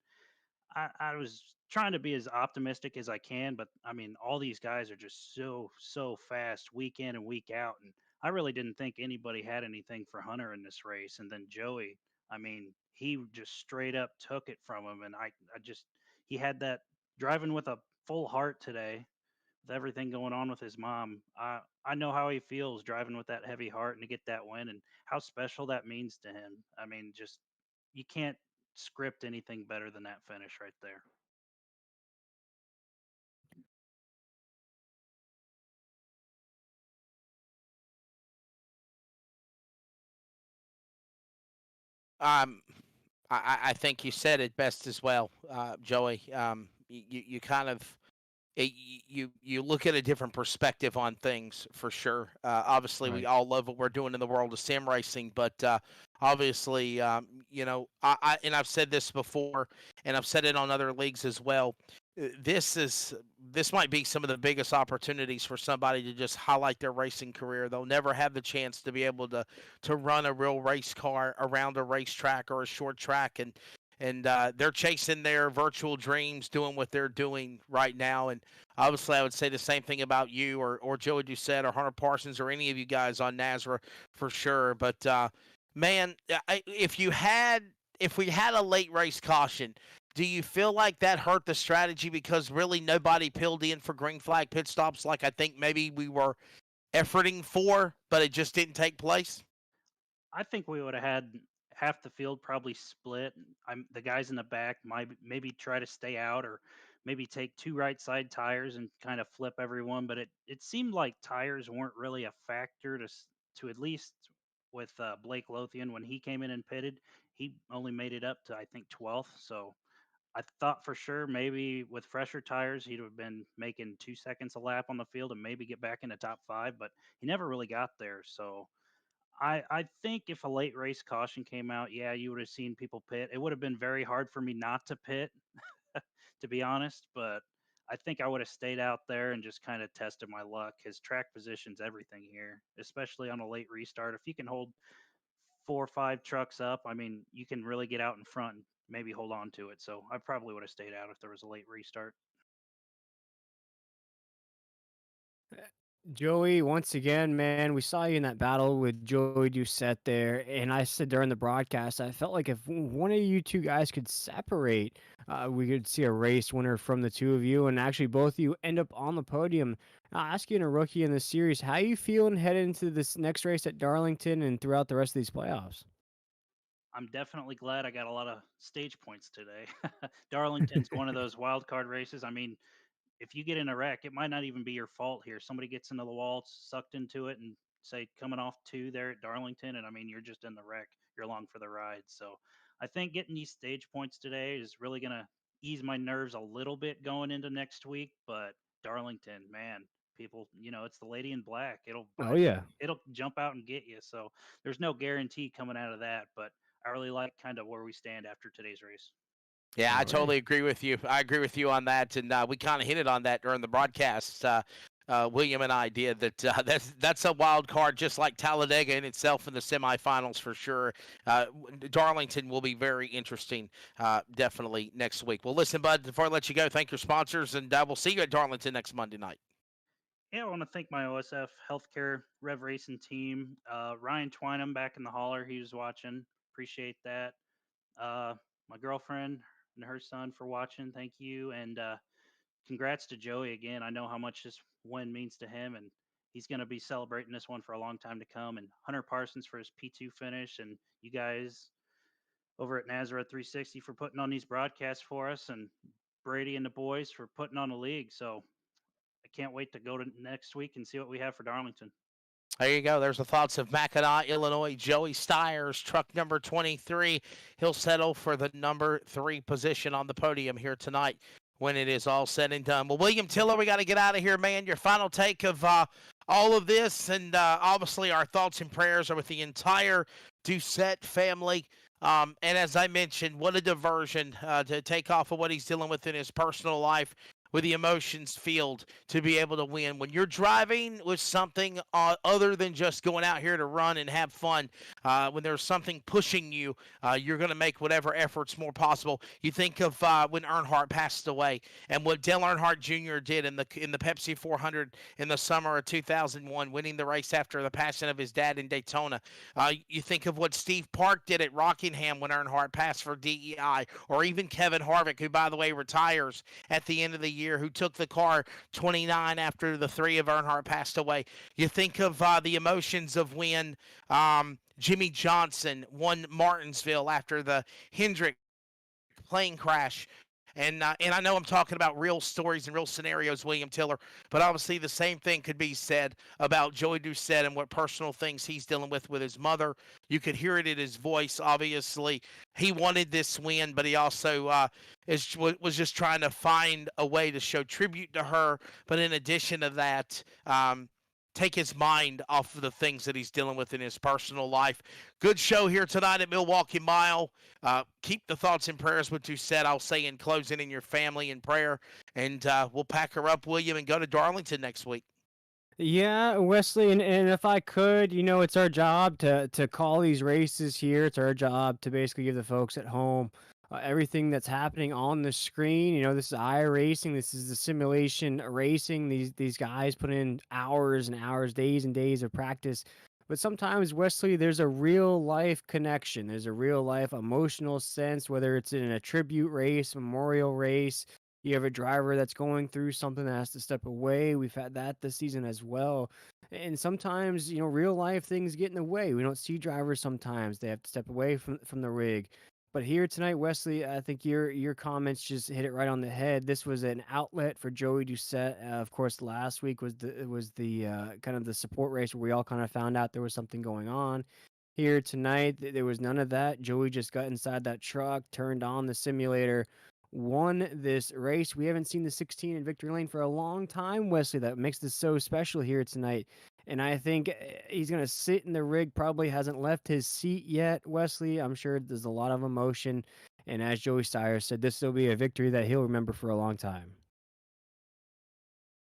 I was trying to be as optimistic as I can, but I mean, all these guys are just so fast week in and week out, and I really didn't think anybody had anything for Hunter in this race. And then Joey, I mean, he just straight up took it from him, and I just he had that driving with a full heart today with everything going on with his mom. I know how he feels driving with that heavy heart and to get that win and how special that means to him. I mean, just you can't script anything better than that finish right there. Um, I think you said it best as well, Joey. You kind of you look at a different perspective on things for sure. Obviously, we Right. all love what we're doing in the world of sim racing, but obviously, and I've said this before, and I've said it on other leagues as well. This might be some of the biggest opportunities for somebody to just highlight their racing career. They'll never have the chance to be able to run a real race car around a racetrack or a short track, and they're chasing their virtual dreams, doing what they're doing right now. And obviously, I would say the same thing about you or Joey Doucette or Hunter Parsons or any of you guys on Nazareth for sure. But man, if we had a late race caution, do you feel like that hurt the strategy because really nobody peeled in for green flag pit stops like I think maybe we were efforting for, but it just didn't take place? I think we would have had half the field probably split. I'm the guys in the back might maybe try to stay out or maybe take 2 right side tires and kind of flip everyone, but it seemed like tires weren't really a factor to at least with Blake Lothian when he came in and pitted. He only made it up to I think 12th, so I thought for sure maybe with fresher tires he'd have been making 2 seconds a lap on the field and maybe get back in the top 5, but he never really got there. So I think if a late race caution came out, yeah, you would have seen people pit. It would have been very hard for me not to pit, to be honest, but I think I would have stayed out there and just kind of tested my luck because track position's everything here, especially on a late restart. If you can hold 4 or 5 trucks up, I mean, you can really get out in front and maybe hold on to it. So I probably would have stayed out if there was a late restart. Joey, once again, man, we saw you in that battle with Joey Doucette there, and I said during the broadcast, I felt like if one of you two guys could separate, we could see a race winner from the two of you, and actually both of you end up on the podium. Asking a rookie in the series, how you feeling heading into this next race at Darlington and throughout the rest of these playoffs? I'm definitely glad I got a lot of stage points today. Darlington's one of those wild card races. I mean, if you get in a wreck, it might not even be your fault here. Somebody gets into the wall, sucked into it, and say coming off 2 there at Darlington, and I mean you're just in the wreck. You're along for the ride. So I think getting these stage points today is really gonna ease my nerves a little bit going into next week. But Darlington, man, people, it's the lady in black. It'll Oh bite you. yeah. It'll jump out and get you. So there's no guarantee coming out of that. But I really like kind of where we stand after today's race. Yeah, I All right. totally agree with you. I agree with you on that, and we kind of hinted on that during the broadcast. William and I did that. That's a wild card, just like Talladega in itself in the semifinals for sure. Darlington will be very interesting, definitely next week. Well, listen, bud. Before I let you go, thank your sponsors, and we'll see you at Darlington next Monday night. Yeah, I want to thank my OSF Healthcare Rev Racing team. Ryan Twynham back in the hauler, he was watching. Appreciate that. My girlfriend and her son for watching. Thank you. And congrats to Joey again. I know how much this win means to him, and he's going to be celebrating this one for a long time to come. And Hunter Parsons for his P2 finish. And you guys over at Nazareth 360 for putting on these broadcasts for us. And Brady and the boys for putting on the league. So I can't wait to go to next week and see what we have for Darlington. There you go. There's the thoughts of Mackinac, Illinois, Joey Stiers, truck number 23. He'll settle for the number 3 position on the podium here tonight when it is all said and done. Well, William Tiller, we got to get out of here, man. Your final take of all of this, and obviously our thoughts and prayers are with the entire Doucette family. And as I mentioned, what a diversion to take off of what he's dealing with in his personal life with the emotions field to be able to win. When you're driving with something other than just going out here to run and have fun, when there's something pushing you, you're going to make whatever efforts more possible. You think of when Earnhardt passed away and what Dale Earnhardt Jr. did in the Pepsi 400 in the summer of 2001, winning the race after the passing of his dad in Daytona. You think of what Steve Park did at Rockingham when Earnhardt passed for DEI, or even Kevin Harvick, who, by the way, retires at the end of the year, who took the car 29 after the 3 of Earnhardt passed away. You think of the emotions of when Jimmy Johnson won Martinsville after the Hendrick plane crash. And I know I'm talking about real stories and real scenarios, William Tiller, but obviously the same thing could be said about Joey Doucette and what personal things he's dealing with his mother. You could hear it in his voice. Obviously, he wanted this win, but he also was just trying to find a way to show tribute to her. But in addition to that, take his mind off of the things that he's dealing with in his personal life. Good show here tonight at Milwaukee Mile. Keep the thoughts and prayers with Doucette, I'll say in closing, in your family in prayer. And we'll pack her up, William, and go to Darlington next week. Yeah, Wesley, and if I could, it's our job to call these races here. It's our job to basically give the folks at home everything that's happening on the screen. This is iRacing. This is the simulation racing. These guys put in hours and hours, days and days of practice. But sometimes, Wesley, there's a real life connection. There's a real life emotional sense, whether it's in a tribute race, memorial race. You have a driver that's going through something that has to step away. We've had that this season as well. And sometimes, real life things get in the way. We don't see drivers sometimes. They have to step away from the rig. But here tonight, Wesley, I think your comments just hit it right on the head. This was an outlet for Joey Doucette. Of course, last week was the kind of the support race where we all kind of found out there was something going on. Here tonight, there was none of that. Joey just got inside that truck, turned on the simulator, won this race. We haven't seen the 16 in victory lane for a long time, Wesley. That makes this so special here tonight. And I think he's going to sit in the rig, probably hasn't left his seat yet, Wesley. I'm sure there's a lot of emotion. And as Joey Styres said, this will be a victory that he'll remember for a long time.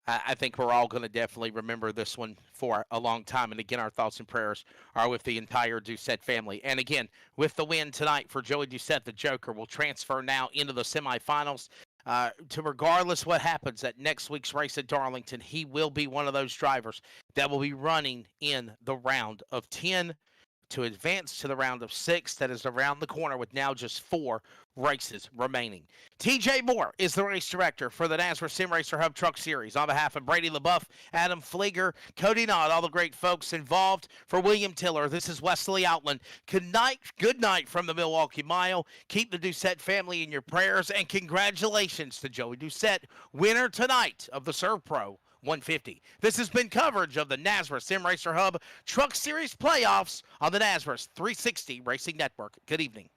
I think we're all going to definitely remember this one for a long time. And again, our thoughts and prayers are with the entire Doucette family. And again, with the win tonight for Joey Doucette, the Joker will transfer now into the semifinals. To regardless what happens at next week's race at Darlington, he will be one of those drivers that will be running in the round of 10 to advance to the round of 6 that is around the corner with now just 4 races remaining. TJ Moore is the race director for the NASRA Sim Racer Hub Truck Series. On behalf of Brady LaBeouf, Adam Flieger, Cody Knott, all the great folks involved, for William Tiller, this is Wesley Outland. Good night from the Milwaukee Mile. Keep the Doucette family in your prayers, and congratulations to Joey Doucette, winner tonight of the ServPro 150. This has been coverage of the NASRA Sim Racer Hub Truck Series playoffs on the NASRA 360 Racing Network. Good evening.